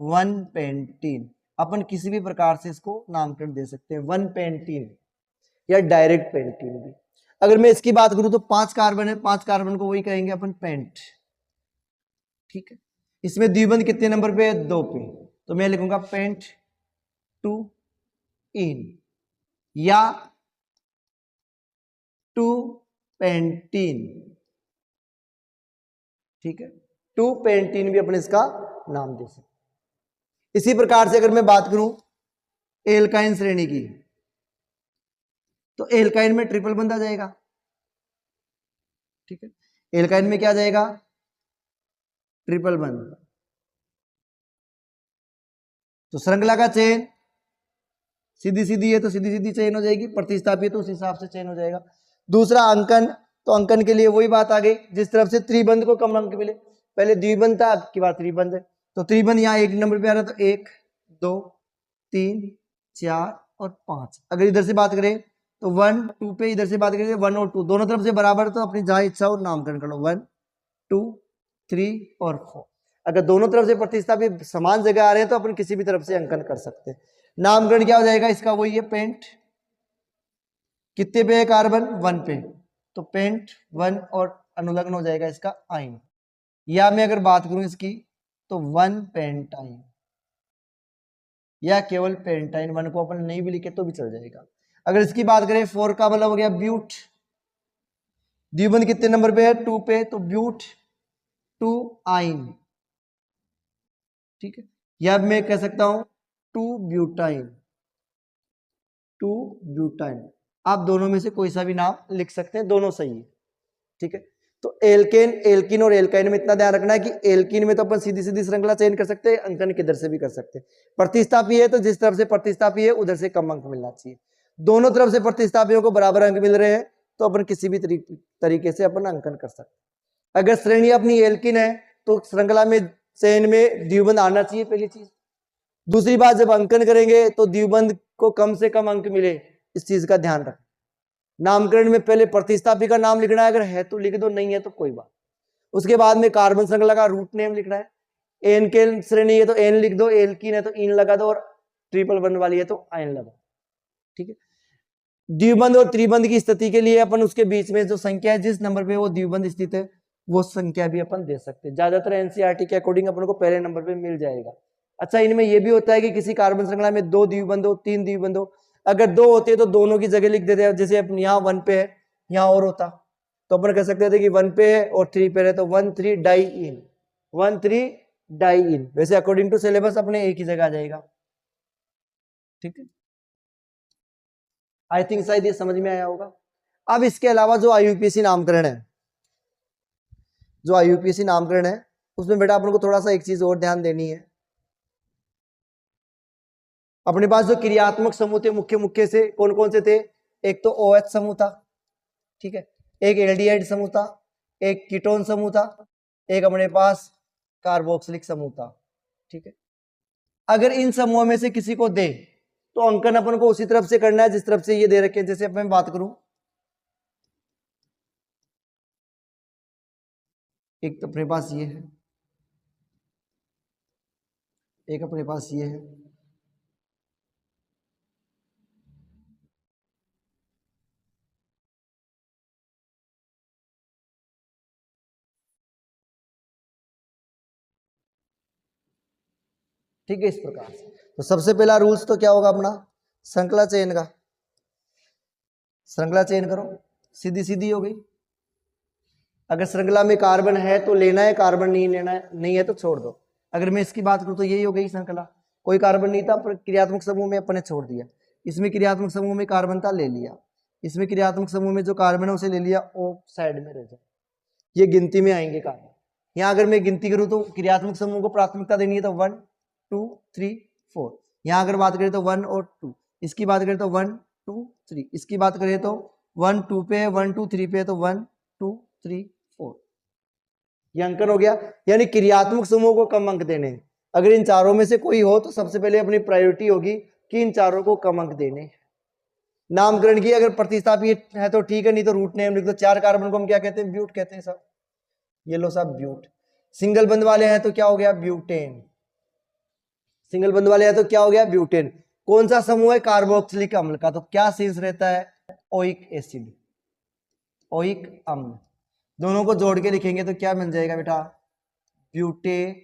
1 पेंटीन। अपन किसी भी प्रकार से इसको नामकरण दे सकते हैं, 1 पेंटीन या डायरेक्ट पेंटीन भी। अगर मैं इसकी बात करूं तो 5 कार्बन है, 5 कार्बन को वही कहेंगे अपन पेंट। ठीक है, इसमें द्विबंध कितने नंबर पे है? 2 पे, तो मैं लिखूंगा पेंट 2 इन या 2 पेंटीन। ठीक है, 2 पेंटीन भी अपन इसका नाम दे सकते। इसी प्रकार से अगर मैं बात करूं एल्काइन श्रेणी की, तो एल्काइन में ट्रिपल बंध आ जाएगा। ठीक है, एल्काइन में क्या आ जाएगा? ट्रिपल बंध। तो श्रृंखला का चयन सीधी सीधी है तो सीधी सीधी चयन हो जाएगी, प्रतिस्थापी है तो उस हिसाब से चयन हो जाएगा। दूसरा अंकन, तो अंकन के लिए वही बात आ गई, जिस तरफ से त्रिबंध को कम अंक मिले। पहले द्विबंध था, अब की बार त्रिबंध है, तो त्रिबंध यहाँ 1 नंबर पे आ रहा है, तो 1 2 3 4 और 5। अगर इधर से बात करें तो 1 2 पे, इधर से बात करें 1 और 2 दोनों तरफ से बराबर, तो अपनी जहां इच्छा हो नामकरण कर लो, 1 2 3 और 4। अगर दोनों तरफ से प्रतिस्थापी समान जगह आ रहे हैं तो अपन किसी भी तरफ से अंकन कर सकते हैं। नामकरण क्या हो जाएगा इसका? वही है पेंट। कितने पे है कार्बन? 1 पे, तो पेंट 1 और अनुलग्न हो जाएगा इसका आइन। या मैं अगर बात करूं इसकी तो 1 पेंटाइन, या केवल पेंटाइन। 1 को अपन नहीं भी लिखे तो भी चल जाएगा। अगर इसकी बात करें 4 का मतलब हो गया ब्यूट। द्विबंध कितने नंबर पे है? 2 पे, तो ब्यूट 2 आइन ठीक है, या मैं कह सकता हूं 2 ब्यूटाइन, 2 ब्यूटाइन। आप दोनों में से कोई सा भी नाम लिख सकते हैं, दोनों सही है। ठीक है, तो एल्केन, एल्किन और एल्काइन में इतना ध्यान रखना है कि एल्किन में तो अपन सीधी सीधी श्रृंखला चयन कर सकते हैं, अंकन किधर से भी कर सकते हैं। प्रतिस्थापी है तो जिस तरफ से प्रतिस्थापी है उधर से कम अंक मिलना चाहिए। दोनों तरफ से प्रतिस्थापियों को बराबर अंक मिल रहे हैं तो अपन किसी भी तरीके से अपन अंकन कर सकते हैं। अगर श्रेणी अपनी एल्किन है तो श्रृंखला में चयन में द्विबंध आना चाहिए, पहली चीज। दूसरी बात, जब अंकन करेंगे तो द्विबंध को कम से कम अंक मिले, इस चीज का ध्यान रखें। नामकरण में पहले प्रतिस्थापी का नाम लिखना है, अगर है तो लिख दो, नहीं है तो कोई बात। उसके बाद में कार्बन श्रृंखला का रूट नेम लिखना है। एन के श्रेणी है तो एन लिख दो, एल्कीन है तो इन लगा दो, और ट्रिपल बंध वाली है तो आयन लगा। ठीक है, द्विबंध और त्रिबंध की स्थिति के लिए अपन उसके बीच में जो संख्या है, जिस नंबर पे वो द्विबंध स्थित है, वो संख्या भी अपन दे सकते हैं। ज्यादातर एनसीईआरटी के अकॉर्डिंग अपन को पहले नंबर पे मिल जाएगा। अच्छा, इनमें यह भी होता है कि किसी कार्बन श्रृंखला में 2 द्विबंध हो, 3 द्विबंध हो, अगर 2 होते तो दोनों की जगह लिख देते हैं। जैसे अपन यहाँ 1 पे है, यहाँ और होता तो अपन कह सकते थे कि 1 पे है और 3 पे है, तो 1 3 डाई इन, 1 3 डाई इन। वैसे अकॉर्डिंग टू सिलेबस अपने एक ही जगह आ जाएगा। ठीक है, आई थिंक शायद ये समझ में आया होगा। अब इसके अलावा जो आईयूपीएसी नामकरण है, जो आईयूपीएसी नामकरण है, उसमें बेटा अपन को थोड़ा सा एक चीज और ध्यान देनी है। अपने पास जो क्रियात्मक समूह थे, मुख्य मुख्य से कौन कौन से थे? एक तो OH समूह था, ठीक है, एक एल्डिहाइड समूह था, एक कीटोन समूह था, एक अपने पास कार्बोक्सिलिक समूह था। ठीक है, अगर इन समूहों में से किसी को दे तो अंकन अपन को उसी तरफ से करना है जिस तरफ से ये दे रखे हैं। जैसे अब मैं बात करूं, एक तो अपने पास ये है, एक अपने पास ये है, ठीक है, इस प्रकार से। तो सबसे पहला रूल्स तो क्या होगा अपना? श्रृंखला चयन का। श्रृंखला चयन करो, सीधी सीधी हो गई। अगर श्रृंखला में कार्बन है तो लेना है, कार्बन नहीं लेना है, नहीं है तो छोड़ दो। अगर मैं इसकी बात करूं तो यही हो गई श्रृंखला। कोई कार्बन नहीं था पर क्रियात्मक समूह में अपन ने छोड़ दिया। इसमें क्रियात्मक समूह में कार्बन था, ले लिया। इसमें क्रियात्मक समूह में जो कार्बन है उसे ले लिया, वो साइड में रह जाए। ये गिनती में आएंगे कार्बन। यहाँ अगर मैं गिनती करूँ तो क्रियात्मक समूह को प्राथमिकता देनी है तो 1 2 3 4। यहाँ अगर बात करें तो 1 और 2, इसकी बात करें तो 1 2 3, इसकी बात करें तो 1 2 पे, 1 2 3 पे, तो 1 2 3 4। ये अंकन हो गया। यानी क्रियात्मक समूह को कम अंक देने। अगर इन चारों में से कोई हो तो सबसे पहले अपनी प्रायोरिटी होगी कि इन चारों को कम अंक देने। नामकरण की अगर प्रतिस्थापी है तो ठीक है, नहीं तो रूट नेम लिख दो। 4 कार्बन को हम क्या कहते हैं? ब्यूट कहते हैं साहब। ये लो साहब, ब्यूट। सिंगल बंध वाले हैं तो क्या हो गया? ब्यूटेन। सिंगल बंध वाले हैं तो क्या हो गया? ब्यूटेन। कौन सा समूह है? कार्बोक्सिलिक अम्ल का। तो क्या शेष रहता है? ओइक एसिड, ओइक अम्ल। दोनों को जोड़ के लिखेंगे तो क्या मिल जाएगा बेटा? ब्यूटेनोइक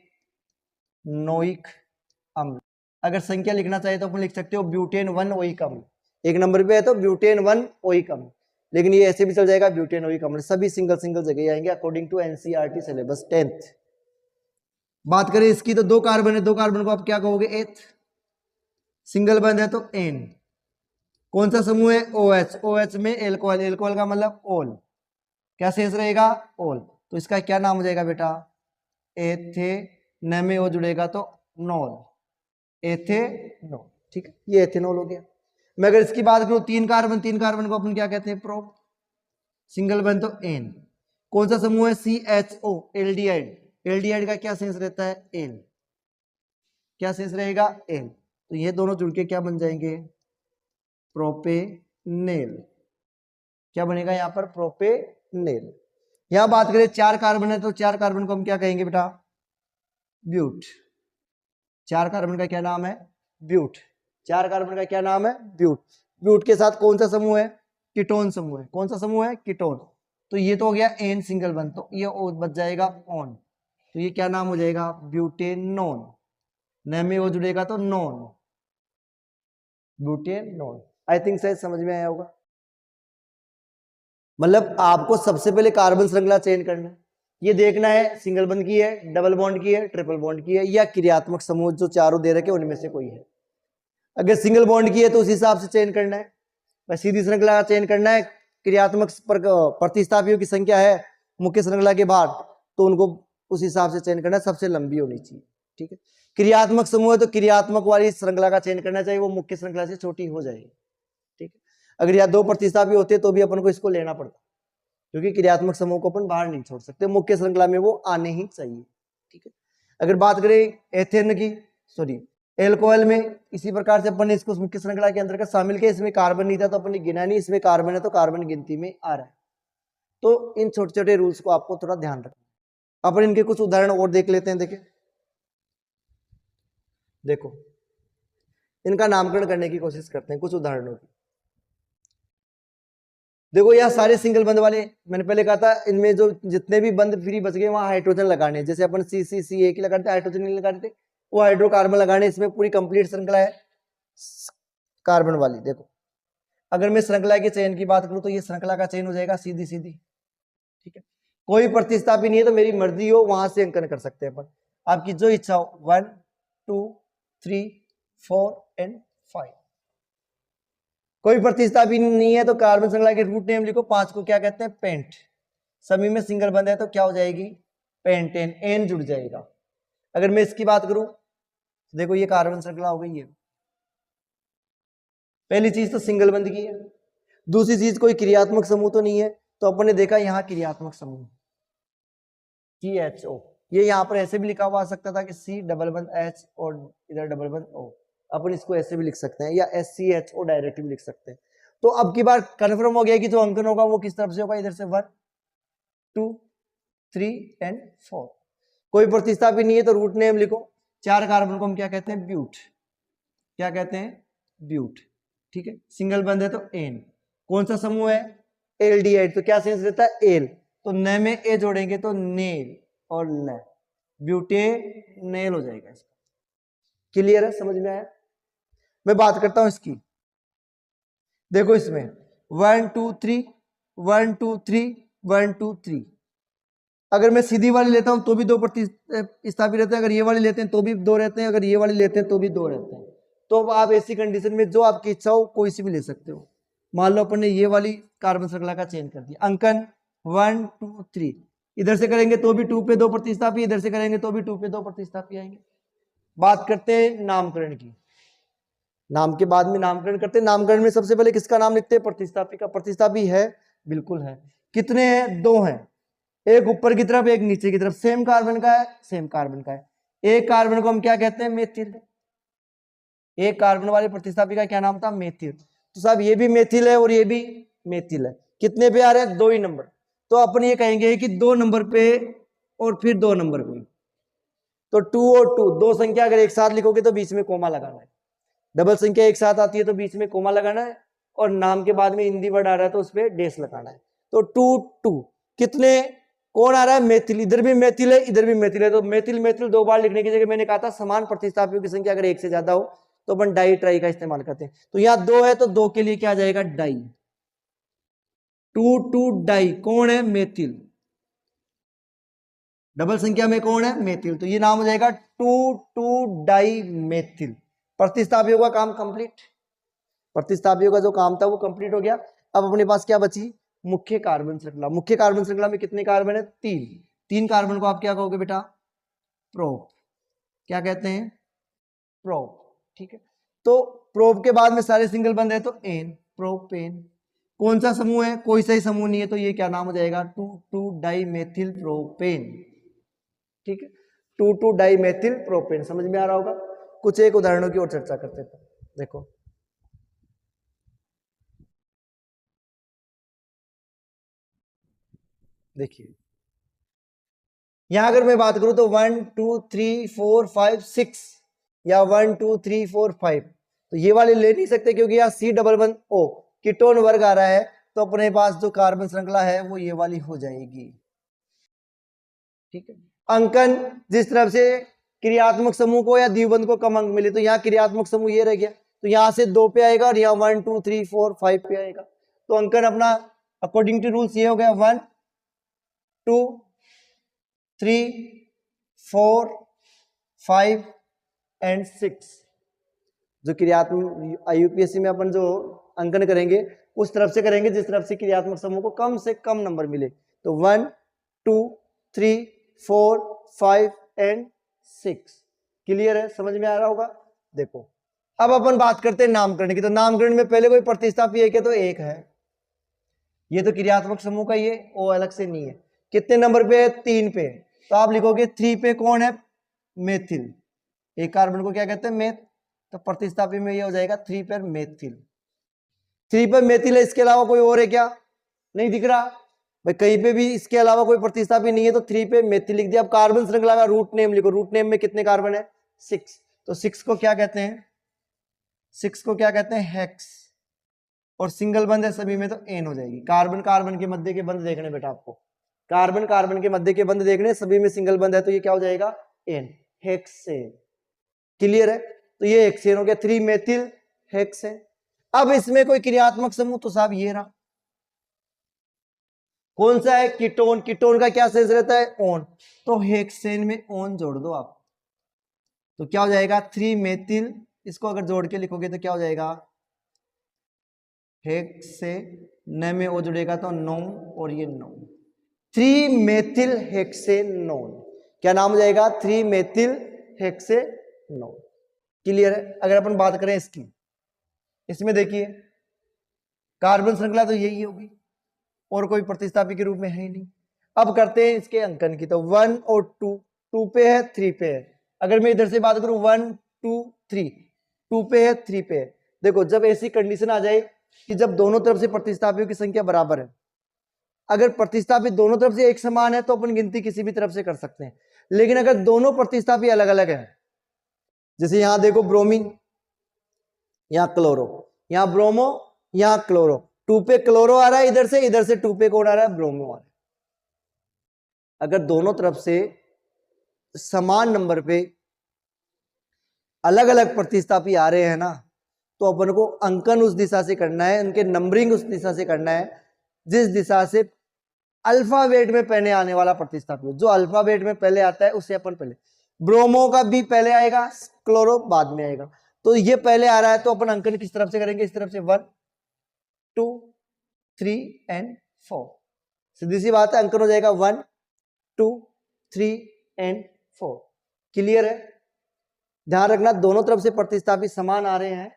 अम्ल। अगर संख्या लिखना चाहिए तो अपन लिख सकते हो ब्यूटेन 1 ओइक अम्ल। एक नंबर पे है तो ब्यूटेन 1 ओइक अम्ल, लेकिन ये ऐसे भी चल जाएगा ब्यूटेन ओइक अम्ल। सभी सिंगल सिंगल जगह आएंगे according to NCERT syllabus 10th। बात करें इसकी तो 2 कार्बन है, 2 कार्बन को आप क्या कहोगे? एथ। सिंगल बंद है तो एन। कौन सा समूह है? OH। OH में एल्कोहल, एल्कोहल का मतलब ओल। क्या शेष रहेगा? ओल। तो इसका क्या नाम हो जाएगा बेटा? एथे। न में ओ जुड़ेगा तो नॉल, एथेनॉल। ठीक है, ये एथेनॉल हो गया। मैं अगर इसकी बात करूं 3 कार्बन, 3 कार्बन को अपन क्या कहते हैं? प्रोप। सिंगल बन तो एन। कौन सा समूह है? CHO, aldehyde. एल्डिहाइड का क्या शेष रहता है? एल। क्या शेष रहेगा? एल। तो ये दोनों जुड़ के क्या बन जाएंगे? प्रोपेनेल। क्या बनेगा यहाँ पर? प्रोपेनेल। यहां बात करें 4 कार्बन है तो 4 कार्बन को हम क्या कहेंगे बेटा? ब्यूट। 4 कार्बन का क्या नाम है? ब्यूट। 4 कार्बन का क्या नाम है? ब्यूट। ब्यूट के साथ कौन सा समूह है? कीटोन समूह है। कौन सा समूह है? कीटोन। तो ये तो हो गया एन सिंगल बन, तो ये ओ बच जाएगा ऑन। तो ये क्या नाम हो जाएगा? ब्यूटेनोन। न में ओ जुड़ेगा तो नॉन, ब्यूटेनोन। आई थिंक शायद समझ में आया होगा। मतलब आपको सबसे पहले कार्बन श्रृंखला चयन करना है, ये देखना है सिंगल बंद की है, डबल बॉन्ड की है, ट्रिपल बॉन्ड की है, या क्रियात्मक समूह जो चारों दे रखे उनमें से कोई है। अगर सिंगल बॉन्ड की है तो उस हिसाब से चयन करना है, बस सीधी श्रृंखला का चयन करना है। क्रियात्मक प्रतिस्थापियों की संख्या है मुख्य श्रृंखला के बाद, तो उनको उस हिसाब से चयन करना है, सबसे लंबी होनी चाहिए। ठीक है, क्रियात्मक समूह है तो क्रियात्मक वाली श्रृंखला का चयन करना चाहिए, वो मुख्य श्रृंखला से छोटी हो जाएगी। ठीक है, अगर यहाँ दो प्रतिस्थापी होते तो भी अपन को इसको लेना पड़ता, क्योंकि क्रियात्मक समूह को अपन बाहर नहीं छोड़ सकते, मुख्य श्रृंखला में वो आने ही चाहिए। ठीक है, अगर बात करें एथेन की, सॉरी एल्कोहल में, इसी प्रकार से अपन ने इसको मुख्य श्रृंखला के अंतर्गत शामिल किया। इसमें कार्बन नहीं था तो अपन ने गिना नहीं, इसमें कार्बन है तो कार्बन गिनती में आ रहा है। तो इन छोटे छोटे रूल्स को आपको थोड़ा ध्यान रखना। अपन इनके कुछ उदाहरण और देख लेते हैं। देखो इनका नामकरण करने की कोशिश करते हैं कुछ उदाहरणों की। देखो यहाँ सारे सिंगल बंद वाले, मैंने पहले कहा था इनमें जो जितने भी बंद फ्री बच गए वहां हाइड्रोजन लगाने, जैसे अपन सी एक ही लगाते, हाइड्रोजन नहीं लगाते थे, वो हाइड्रोकार्बन लगाने। इसमें पूरी कंप्लीट श्रृंखला है कार्बन वाली। देखो अगर मैं श्रृंखला के चयन की बात करूं तो ये श्रृंखला का चयन हो जाएगा सीधी सीधी। ठीक है, कोई प्रतिस्थापी नहीं है तो मेरी मर्जी हो वहां से अंकन कर सकते हैं अपन, आपकी जो इच्छा हो। 1 2 3 4 एंड 5। कोई प्रतिस्थापी नहीं है तो कार्बन श्रृंखला के रूट नेम लिखो। 5 को क्या कहते हैं? पेंट। सभी में सिंगल बंद है तो क्या हो जाएगी? पेंटेन, एन जुड़ जाएगा। अगर मैं इसकी बात करूं, देखो ये कार्बन श्रृंखला हो गई है। पहली चीज तो सिंगल बंद की है, दूसरी चीज कोई क्रियात्मक समूह तो नहीं है, तो अपन ने देखा यहां क्रियात्मक समूह CHO, ये यहां पर ऐसे भी लिखा हुआ आ सकता था कि C डबल बंद H और इधर डबल बंद O, अपन इसको ऐसे भी लिख सकते हैं, या SCHO डायरेक्ट भी लिख सकते हैं। तो अब की बार कंफर्म हो गया कि जो अंकन होगा वो किस तरफ से होगा, इधर से 1 2 3 एंड 4। कोई प्रतिस्थापी नहीं है तो रूट नेम लिखो। 4 कार्बन को हम क्या कहते हैं? ब्यूट। क्या कहते हैं? ब्यूट। ठीक है, सिंगल बंद है तो एन। कौन सा समूह है? एल्डिहाइड, तो क्या सेंस रहता है? एल, तो न में ए जोड़ेंगे तो नेल और न, ब्यूटेनेल हो जाएगा इसका। क्लियर है? समझ में आया? मैं बात करता हूं इसकी। देखो इसमें 1 2 3 1 2 3 1 2 3। अगर मैं सीधी वाली लेता हूं तो भी 2 प्रतिस्थापी रहते हैं, अगर ये वाली लेते हैं तो भी 2 रहते हैं, अगर ये वाली लेते हैं तो भी 2 रहते हैं। तो अब आप ऐसी कंडीशन में जो आपकी इच्छा हो कोई सी भी ले सकते हो। मान लो अपन ने ये वाली कार्बन श्रृंखला का चयन कर दिया, अंकन 1 2 3, इधर से करेंगे तो भी 2 पे 2 प्रतिस्थापी, इधर से करेंगे तो भी 2 पे 2 प्रतिस्थापी आएंगे। बात करते हैं नामकरण की। नाम के बाद में नामकरण करते हैं। नामकरण में सबसे पहले किसका नाम लिखते हैं? प्रतिस्थापी का। प्रतिस्थापी है, बिल्कुल है। कितने हैं? 2 हैं, एक ऊपर की तरफ एक नीचे की तरफ, सेम कार्बन का है, सेम कार्बन का है। एक कार्बन को हम क्या कहते हैं? मेथिल। एक कार्बन वाले प्रतिस्थापी का क्या नाम था? मेथिल। तो साहब ये भी मेथिल है और ये भी मेथिल है। कितने पे आ रहे हैं? 2 ही नंबर। तो अपन ये कहेंगे कि 2 नंबर पे और फिर 2 नंबर पे, तो 2 और 2, 2 संख्या अगर एक साथ लिखोगे तो बीच में कोमा लगाना है। डबल संख्या एक साथ आती है तो बीच में कोमा लगाना है, और नाम के बाद में हिंदी वर्ड आ रहा है तो उस पर डेश लगाना है। तो 2 2 कितने, कौन आ रहा है? मेथिल। इधर भी मेथिल है, इधर भी मेथिल है, तो मेथिल मेथिल 2 बार लिखने की जगह मैंने कहा था समान प्रतिस्थापियों की संख्या अगर एक से ज्यादा हो तो अपन डाई ट्राई का इस्तेमाल करते हैं। तो यहाँ 2 है तो 2 के लिए क्या आ जाएगा? डाई। 2 2 डाई, कौन है? मेथिल। डबल संख्या में कौन है? मेथिल। तो ये नाम हो जाएगा 2 2 डाई मेथिल। प्रतिस्थापियों का काम कंप्लीट, प्रतिस्थापियों का जो काम था वो कंप्लीट हो गया। अब अपने पास क्या बची? मुख्य कार्बन श्रृंखला। मुख्य कार्बन श्रृंखला में कितने कार्बन है? 3 कार्बन को आप क्या कहोगे बेटा? प्रोप। क्या कहते हैं? प्रोप। ठीक है, तो प्रोप के बाद में सारे सिंगल बंद है तो एन, प्रोपेन। कौन सा समूह है? कोई सा ही समूह नहीं है, तो ये क्या नाम हो जाएगा? 2 2 डाई मेथिल प्रोपेन। ठीक है, 2 2 डाई मेथिल प्रोपेन। समझ में आ रहा होगा? कुछ एक उदाहरणों की ओर चर्चा करते थे। देखो देखिए यहां अगर मैं बात करूं तो 1 2 3 4 5 6 या 1 2 3 4 5, तो ये वाले ले नहीं सकते क्योंकि यहाँ C डबल बंद O कीटोन वर्ग आ रहा है, तो अपने पास जो कार्बन श्रृंखला है वो ये वाली हो जाएगी। ठीक है, अंकन जिस तरफ से क्रियात्मक समूह को या द्विबंध को कम अंक मिले, तो यहाँ क्रियात्मक समूह ये रह गया, तो यहाँ से 2 पे आएगा और यहाँ 1 2 3 4 5 पे आएगा। तो अंकन अपना अकॉर्डिंग टू रूल्स ये हो गया 1 2 3 4 5 एंड 6। जो क्रियात्मक IUPAC में अपन जो अंकन करेंगे उस तरफ से करेंगे जिस तरफ से क्रियात्मक समूह को कम से कम नंबर मिले। तो 1 2 3 4 5 एंड 6। क्लियर है, समझ में आ रहा होगा। देखो अब अपन बात करते हैं नामकरण की। तो नामकरण में पहले कोई प्रतिस्थापी है क्या? तो एक है। ये तो क्रियात्मक समूह का ये ओ अलग से नहीं है। कितने नंबर पे है? 3 पे। तो आप लिखोगे 3 पे कौन है? मेथिल। एक कार्बन को क्या कहते हैं? मेथ। तो प्रतिस्थापी में ये हो जाएगा 3 पर मेथिल। 3 पर मेथिल है, इसके अलावा कोई और है क्या? नहीं दिख रहा भाई, कहीं पे भी इसके अलावा कोई प्रतिस्थापी नहीं है। तो 3 पे मेथिल लिख दिया। अब कार्बन श्रृंखला का रूट नेम लिखो। रूट नेम में कितने कार्बन है? 6। तो 6 को क्या कहते हैं? 6 को क्या कहते हैं? हेक्स। और सिंगल बंद है सभी में तो एन हो जाएगी। कार्बन कार्बन के मध्य के बंद देखने बेटा आपको, कार्बन कार्बन के मध्य के बंद देखने, सभी में सिंगल बंद है तो ये क्या हो जाएगा? N, hexane. क्लियर है। तो ये हेक्सेन हो गया, 3 मेथिल हेक्सेन। अब इसमें कोई क्रियात्मक समूह तो साहब ये रहा, कौन सा है? कीटोन। कीटोन का क्या शेष रहता है? ओन। तो हेक्सेन में ओन जोड़ दो आप, तो क्या हो जाएगा? 3 मेथिल। इसको अगर जोड़ के लिखोगे तो क्या हो जाएगा? हेक्सेन में ओ जुड़ेगा तो 9 और ये 9, 3 मेथिल हेक्सेनोन। क्या नाम हो जाएगा? 3 मेथिल हेक्सेनोन। क्लियर है। अगर अपन बात करें इसकी, इसमें देखिए कार्बन श्रृंखला तो यही होगी और कोई प्रतिस्थापी के रूप में है ही नहीं। अब करते हैं इसके अंकन की। तो 1 और 2, 2 पे है 3 पे है। अगर मैं इधर से बात करूं 1 2 3, 2 पे है 3 पे है। देखो जब ऐसी कंडीशन आ जाए कि जब दोनों तरफ से प्रतिस्थापियों की संख्या बराबर है, अगर प्रतिस्थापी दोनों तरफ से एक समान है तो अपन गिनती किसी भी तरफ से कर सकते हैं। लेकिन अगर दोनों प्रतिस्थापी अलग अलग है, जैसे यहां देखो ब्रोमीन, यहां क्लोरो, यहां ब्रोमो, यहां क्लोरो। 2 पे क्लोरो आ रहा है इधर से 2 पे कौन आ रहा है? ब्रोमो आ रहा है। अगर दोनों तरफ से समान नंबर पे अलग अलग प्रतिस्थापी आ रहे हैं ना, तो अपन को अंकन उस दिशा से करना है, उनके नंबरिंग उस दिशा से करना है जिस दिशा से अल्फाबेट में पहले आने वाला प्रतिस्थापी। जो अल्फाबेट में पहले आता है उसे अपन पहले, ब्रोमो का भी पहले आएगा, क्लोरो बाद में आएगा। तो ये पहले आ रहा है तो अपन अंकन किस तरफ से करेंगे? इस तरफ से 1 2 3 एंड 4। सीधी सी बात है, अंकन हो जाएगा 1 2 3 एंड 4। क्लियर है। ध्यान रखना दोनों तरफ से प्रतिस्थापी समान आ रहे हैं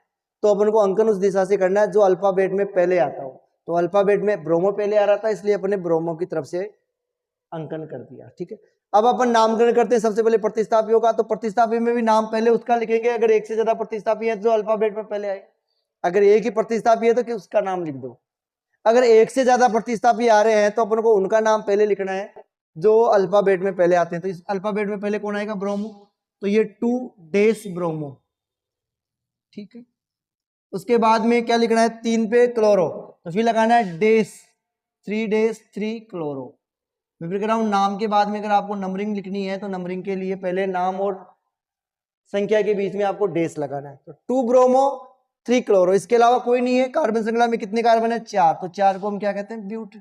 तो अपन को अंकन उस दिशा से करना है जो अल्फाबेट में पहले आता हो। तो अल्फाबेट में ब्रोमो पहले आ रहा था इसलिए अपने ब्रोमो की तरफ से अंकन कर दिया। ठीक है। अब अपन नामकरण करते हैं सबसे पहले प्रतिस्थापियों का। तो प्रतिस्थापी में भी नाम पहले उसका लिखेंगे अगर एक से ज्यादा प्रतिस्थापी है जो अल्फाबेट में पहले आए। अगर एक ही प्रतिस्थापी है तो उसका नाम लिख दो। अगर एक से ज्यादा प्रतिस्थापी आ रहे हैं तो अपन को उनका नाम पहले लिखना है जो अल्फाबेट में पहले आते हैं। तो इस अल्फाबेट में पहले कौन आएगा? ब्रोमो। तो ये 2 डेस ब्रोमो। ठीक है। उसके बाद में क्या लिखना है? 3 पे क्लोरो, तो फिर लगाना है डेस, 3 डेस 3 क्लोरो। मैं फिर कह रहा हूं नाम के बाद में अगर आपको नंबरिंग लिखनी है तो नंबरिंग के लिए पहले नाम और संख्या के बीच में आपको डेस लगाना है। तो 2 ब्रोमो 3 क्लोरो। इसके अलावा कोई नहीं है। कार्बन श्रृंखला में कितने कार्बन है? 4। तो 4 को हम क्या कहते हैं? ब्यूट।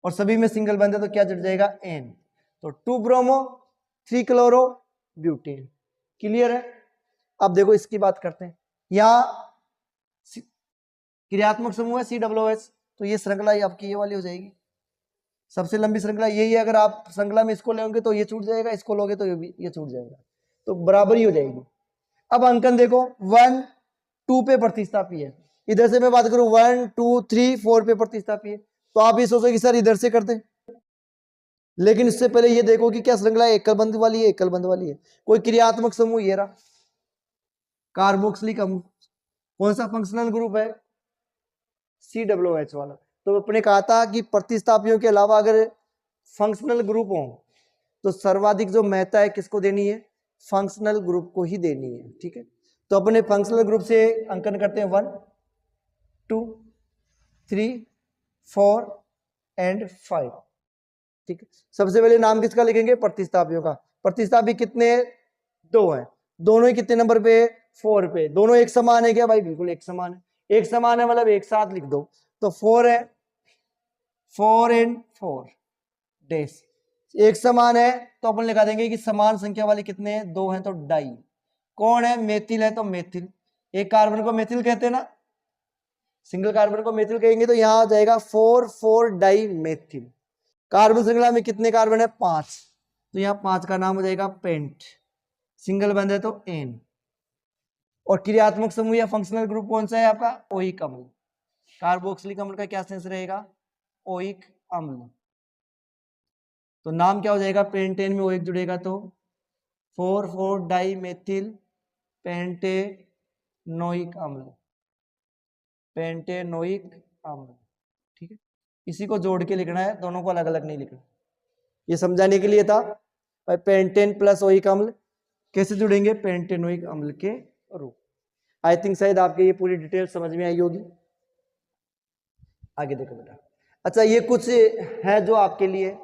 और सभी में सिंगल बंद है तो क्या जुड़ जाएगा? एन। तो 2 ब्रोमो 3 क्लोरो ब्यूटेन। क्लियर है। अब देखो इसकी बात करते हैं। यहां क्रियात्मक समूह है COOH, तो ये श्रृंखला आपकी ये वाली हो जाएगी। सबसे लंबी श्रृंखला यही है। अगर आप श्रृंखला में इसको लेंगे तो ये छूट जाएगा, इसको लोगे तो ये छूट जाएगा, तो बराबर ही हो जाएगी। अब अंकन देखो 1 2 पे प्रतिस्थापी है। इधर से मैं बात करूं 1 2 3 4 पे प्रतिस्थापी है तो आप ये सोचो कि सर इधर से कर दे, लेकिन इससे पहले ये देखो कि क्या श्रृंखला एकल बंद वाली है, एकल बंद वाली है। कोई क्रियात्मक समूह ये रहा कार्बोक्सिलिक अम्ल। कौन सा फंक्शनल ग्रुप है? COOH वाला। तो अपने कहा था कि प्रतिस्थापियों के अलावा अगर फंक्शनल ग्रुप हो तो सर्वाधिक जो महत्ता है किसको देनी है? फंक्शनल ग्रुप को ही देनी है। ठीक है। तो अपने फंक्शनल ग्रुप से अंकन करते हैं 1 2 3 4 एंड 5। ठीक है। सबसे पहले नाम किसका लिखेंगे? प्रतिस्थापियों का। प्रतिस्थापी कितने? 2 हैं। दोनों ही कितने नंबर पे? 4 पे। दोनों एक समान है क्या भाई? बिल्कुल एक समान है। एक समान है मतलब एक साथ लिख दो। तो 4 है, 4 एंड 4 डेस। एक समान है तो अपन लिखा देंगे कि समान संख्या वाले कितने हैं, 2 हैं तो डाई। कौन है, मेथिल है तो मेथिल। एक कार्बन को मेथिल कहते हैं ना, सिंगल कार्बन को मेथिल कहेंगे, तो यहां आ जाएगा 4 डाई मेथिल। कार्बन श्रृंखला में कितने कार्बन है, 5, तो यहाँ 5 का नाम हो जाएगा पेंट। सिंगल बंद है तो एन। और क्रियात्मक समूह या फंक्शनल ग्रुप कौन सा है आपका, ओइक अम्ल। कार्बोक्सिलिक अम्ल का क्या सेंस रहेगा, ओइक अम्ल। तो नाम क्या हो जाएगा, पेंटेन में ओइक जुड़ेगा तो 4 डाई मेथिल पेंटेनोइक अम्ल, पेंटेनोइक अम्ल। ठीक है, इसी को जोड़ के लिखना है, दोनों को अलग अलग नहीं लिखना। ये समझाने के लिए था। पेंटेन प्लस ओइक अम्ल कैसे जुड़ेंगे, पेंटेनोइक अम्ल के रूप। आई थिंक शायद आपके ये पूरी डिटेल समझ में आई होगी। आगे देखो बेटा। अच्छा, ये कुछ है जो आपके लिए,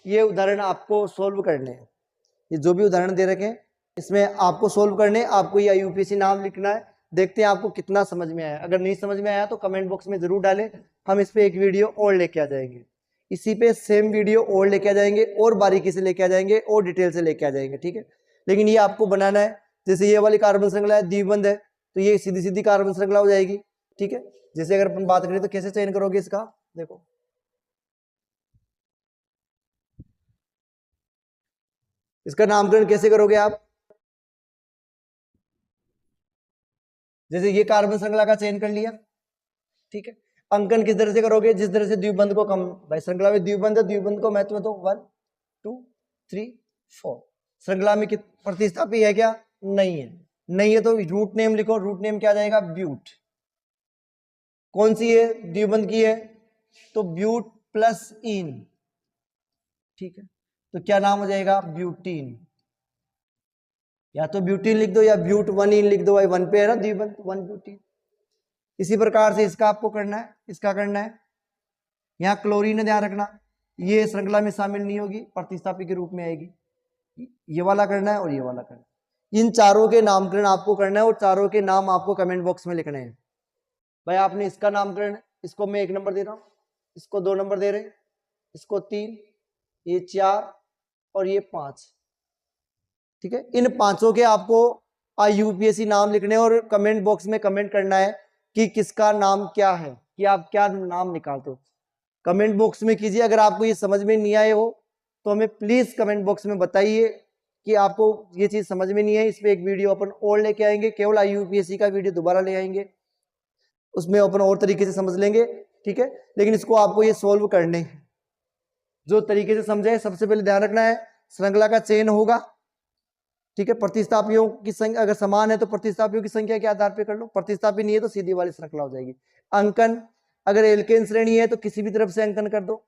ये उदाहरण आपको सोल्व करने हैं। ये जो भी उदाहरण दे रखे हैं इसमें आपको सोल्व करने, आपको ये यूपीएससी नाम लिखना है। देखते हैं आपको कितना समझ में आया। अगर नहीं समझ में आया तो कमेंट बॉक्स में जरूर डालें, हम इस पे एक वीडियो और लेके आ जाएंगे। इसी पे सेम वीडियो और लेके आ जाएंगे, और बारीकी से लेके आ जाएंगे, और डिटेल से लेके आ जाएंगे। ठीक है, लेकिन ये आपको बनाना है। जैसे ये वाली कार्बन श्रृंखला है, द्विबंध है, तो ये सीधी सीधी कार्बन श्रृंखला हो जाएगी। ठीक है, जैसे अगर अपन बात करें तो कैसे चयन करोगे इसका, देखो इसका नामकरण कैसे करोगे आप। जैसे ये कार्बन श्रृंखला का चयन कर लिया, ठीक है, अंकन किस तरह से करोगे, जिस तरह से द्विबंध को कम, भाई श्रृंखला में द्विबंध है, द्विबंध को महत्व दो, 1 2 3 4। श्रृंखला में प्रतिस्थापी है क्या, नहीं है। नहीं है तो रूट नेम लिखो, रूट नेम क्या जाएगा, ब्यूट। कौन सी है, द्विबंध की है, तो ब्यूट प्लस इन। ठीक है, तो क्या नाम हो जाएगा, ब्यूटीन। या तो ब्यूटीन लिख दो या ब्यूट 1 इन लिख दो, भाई 1 पे है ना द्विबंध, 1 ब्यूटीन। इसी प्रकार से इसका आपको करना है, इसका करना है। यहाँ क्लोरीन है, ध्यान रखना, ये श्रृंखला में शामिल नहीं होगी, प्रतिस्थापी के रूप में आएगी। ये वाला करना है और ये वाला करना है। इन चारों के नामकरण आपको करना है, और चारों के नाम आपको कमेंट बॉक्स में लिखने हैं। भाई आपने इसका नामकरण, इसको मैं 1 नंबर दे रहा हूँ, इसको 2 नंबर दे रहे हैं, इसको 3, ये 4 और ये 5। ठीक है, इन पांचों के आपको यूपीएससी नाम लिखने, और कमेंट बॉक्स में कमेंट करना है कि किसका नाम क्या है, कि आप क्या नाम निकालते हो। कमेंट बॉक्स में कीजिए। अगर आपको ये समझ में नहीं आए हो तो हमें प्लीज कमेंट बॉक्स में बताइए कि आपको ये चीज समझ में नहीं है। इस पे एक वीडियो अपन और लेके आएंगे, केवल यूपीएससी का वीडियो दोबारा ले आएंगे, उसमें अपन और तरीके से समझ लेंगे। ठीक है, लेकिन इसको आपको ये सोल्व करने हैं, जो तरीके से समझे। सबसे पहले ध्यान रखना है, श्रृंखला का चयन होगा। ठीक है, प्रतिस्थापियों की संख्या अगर समान है तो प्रतिस्थापियों की संख्या के आधार पे कर लो, प्रतिस्थापी नहीं है तो सीधी वाली श्रृंखला हो जाएगी। अंकन, अगर एल्केन श्रेणी है तो किसी भी तरफ से अंकन कर दो।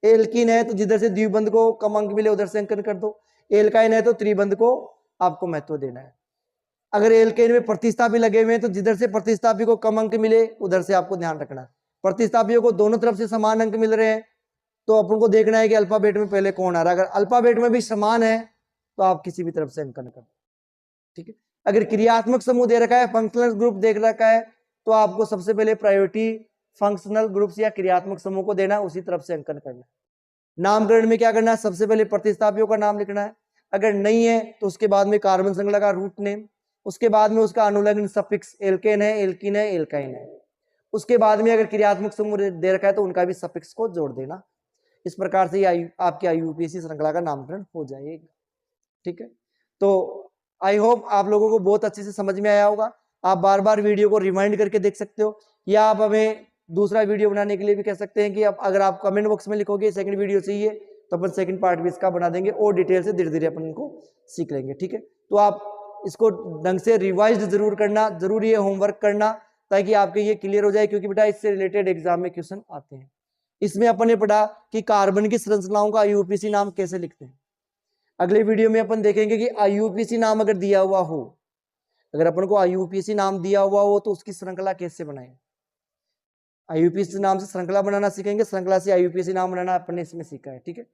एल्कीन है तो जिधर से द्विबंध को कम अंक मिले उधर से अंकन कर दो। एल्काइन है तो त्रिबंध को आपको महत्व देना है। अगर एल्केन में प्रतिस्थापी लगे हुए हैं तो जिधर से प्रतिस्थापी को कम अंक मिले उधर से आपको ध्यान रखना है। प्रतिस्थापियों को दोनों तरफ से समान अंक मिल रहे हैं तो अपन को देखना है कि अल्फाबेट में पहले कौन आ रहा है। अगर अल्फाबेट में भी समान है तो आप किसी भी तरफ से अंकन कर। ठीक है, अगर क्रियात्मक समूह दे रखा है, फंक्शनल ग्रुप देख रखा है, तो आपको सबसे पहले प्रायोरिटी फंक्शनल ग्रुप्स या क्रियात्मक समूह को देना, उसी तरफ से अंकन करना है। नामकरण में क्या करना है, सबसे पहले प्रतिस्थापियों का नाम लिखना है। अगर नहीं है तो उसके बाद में कार्बन श्रृंखला का रूट नेम, उसके बाद में उसका अनुलग्न सफिक्स, एल्केन है, एल्कीन है, एल्काइन है। उसके बाद में अगर क्रियात्मक समूह दे रखा है तो उनका भी सफिक्स को जोड़ देना। इस प्रकार से आपके यूपीएससी श्रृंखला का नामकरण हो जाएगा। ठीक है, तो आई होप आप लोगों को बहुत अच्छे से समझ में आया होगा। आप बार बार वीडियो को रिमाइंड करके देख सकते हो, या आप हमें दूसरा वीडियो बनाने के लिए भी कह सकते हैं कि अब अगर आप कमेंट बॉक्स में लिखोगे सेकंड वीडियो चाहिए तो अपन सेकंड पार्ट भी इसका बना देंगे, और डिटेल से धीरे धीरे अपन इनको सीख लेंगे। ठीक है, तो आप इसको ढंग से रिवाइज जरूर करना, जरूर ये होमवर्क करना, ताकि आपके ये क्लियर हो जाए, क्योंकि बेटा इससे रिलेटेड एग्जाम में क्वेश्चन आते हैं। इसमें अपन ने पढ़ा कि कार्बन की श्रृंखलाओं का यूपीएससी नाम कैसे लिखते हैं। अगले वीडियो में अपन देखेंगे कि आईयूपीएससी नाम अगर दिया हुआ हो, अगर अपन को आईयूपीएससी नाम दिया हुआ हो तो उसकी श्रृंखला कैसे बनाएं। आईयूपीएससी नाम से श्रृंखला बनाना सीखेंगे, श्रृंखला से आईयूपीएससी नाम बनाना अपन ने इसमें सीखा है। ठीक है,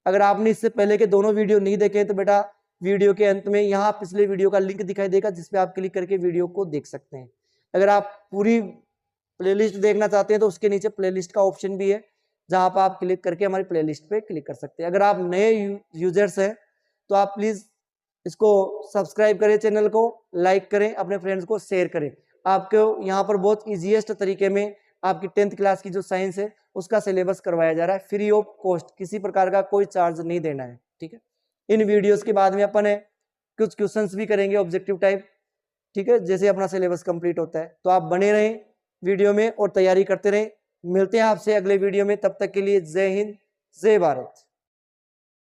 अगर आपने इससे पहले के दोनों वीडियो नहीं देखे तो बेटा वीडियो के अंत में यहाँ पिछले वीडियो का लिंक दिखाई देगा, जिसपे आप क्लिक करके वीडियो को देख सकते हैं। अगर आप पूरी प्लेलिस्ट देखना चाहते हैं तो उसके नीचे प्लेलिस्ट का ऑप्शन भी है, जहां पर आप क्लिक करके हमारी प्लेलिस्ट पे क्लिक कर सकते हैं। अगर आप नए यूजर्स हैं तो आप प्लीज इसको सब्सक्राइब करें, चैनल को लाइक करें, अपने फ्रेंड्स को शेयर करें। आपको यहाँ पर बहुत इजीएस्ट तरीके में आपकी 10th क्लास की जो साइंस है उसका सिलेबस करवाया जा रहा है फ्री ऑफ कॉस्ट, किसी प्रकार का कोई चार्ज नहीं देना है, ठीक है। इन वीडियोस के बाद में अपन है कुछ क्वेश्चंस भी करेंगे ऑब्जेक्टिव टाइप, ठीक है, जैसे अपना सिलेबस कंप्लीट होता है। तो आप बने रहें वीडियो में और तैयारी करते रहें। मिलते हैं आपसे अगले वीडियो में, तब तक के लिए जय हिंद, जय भारत।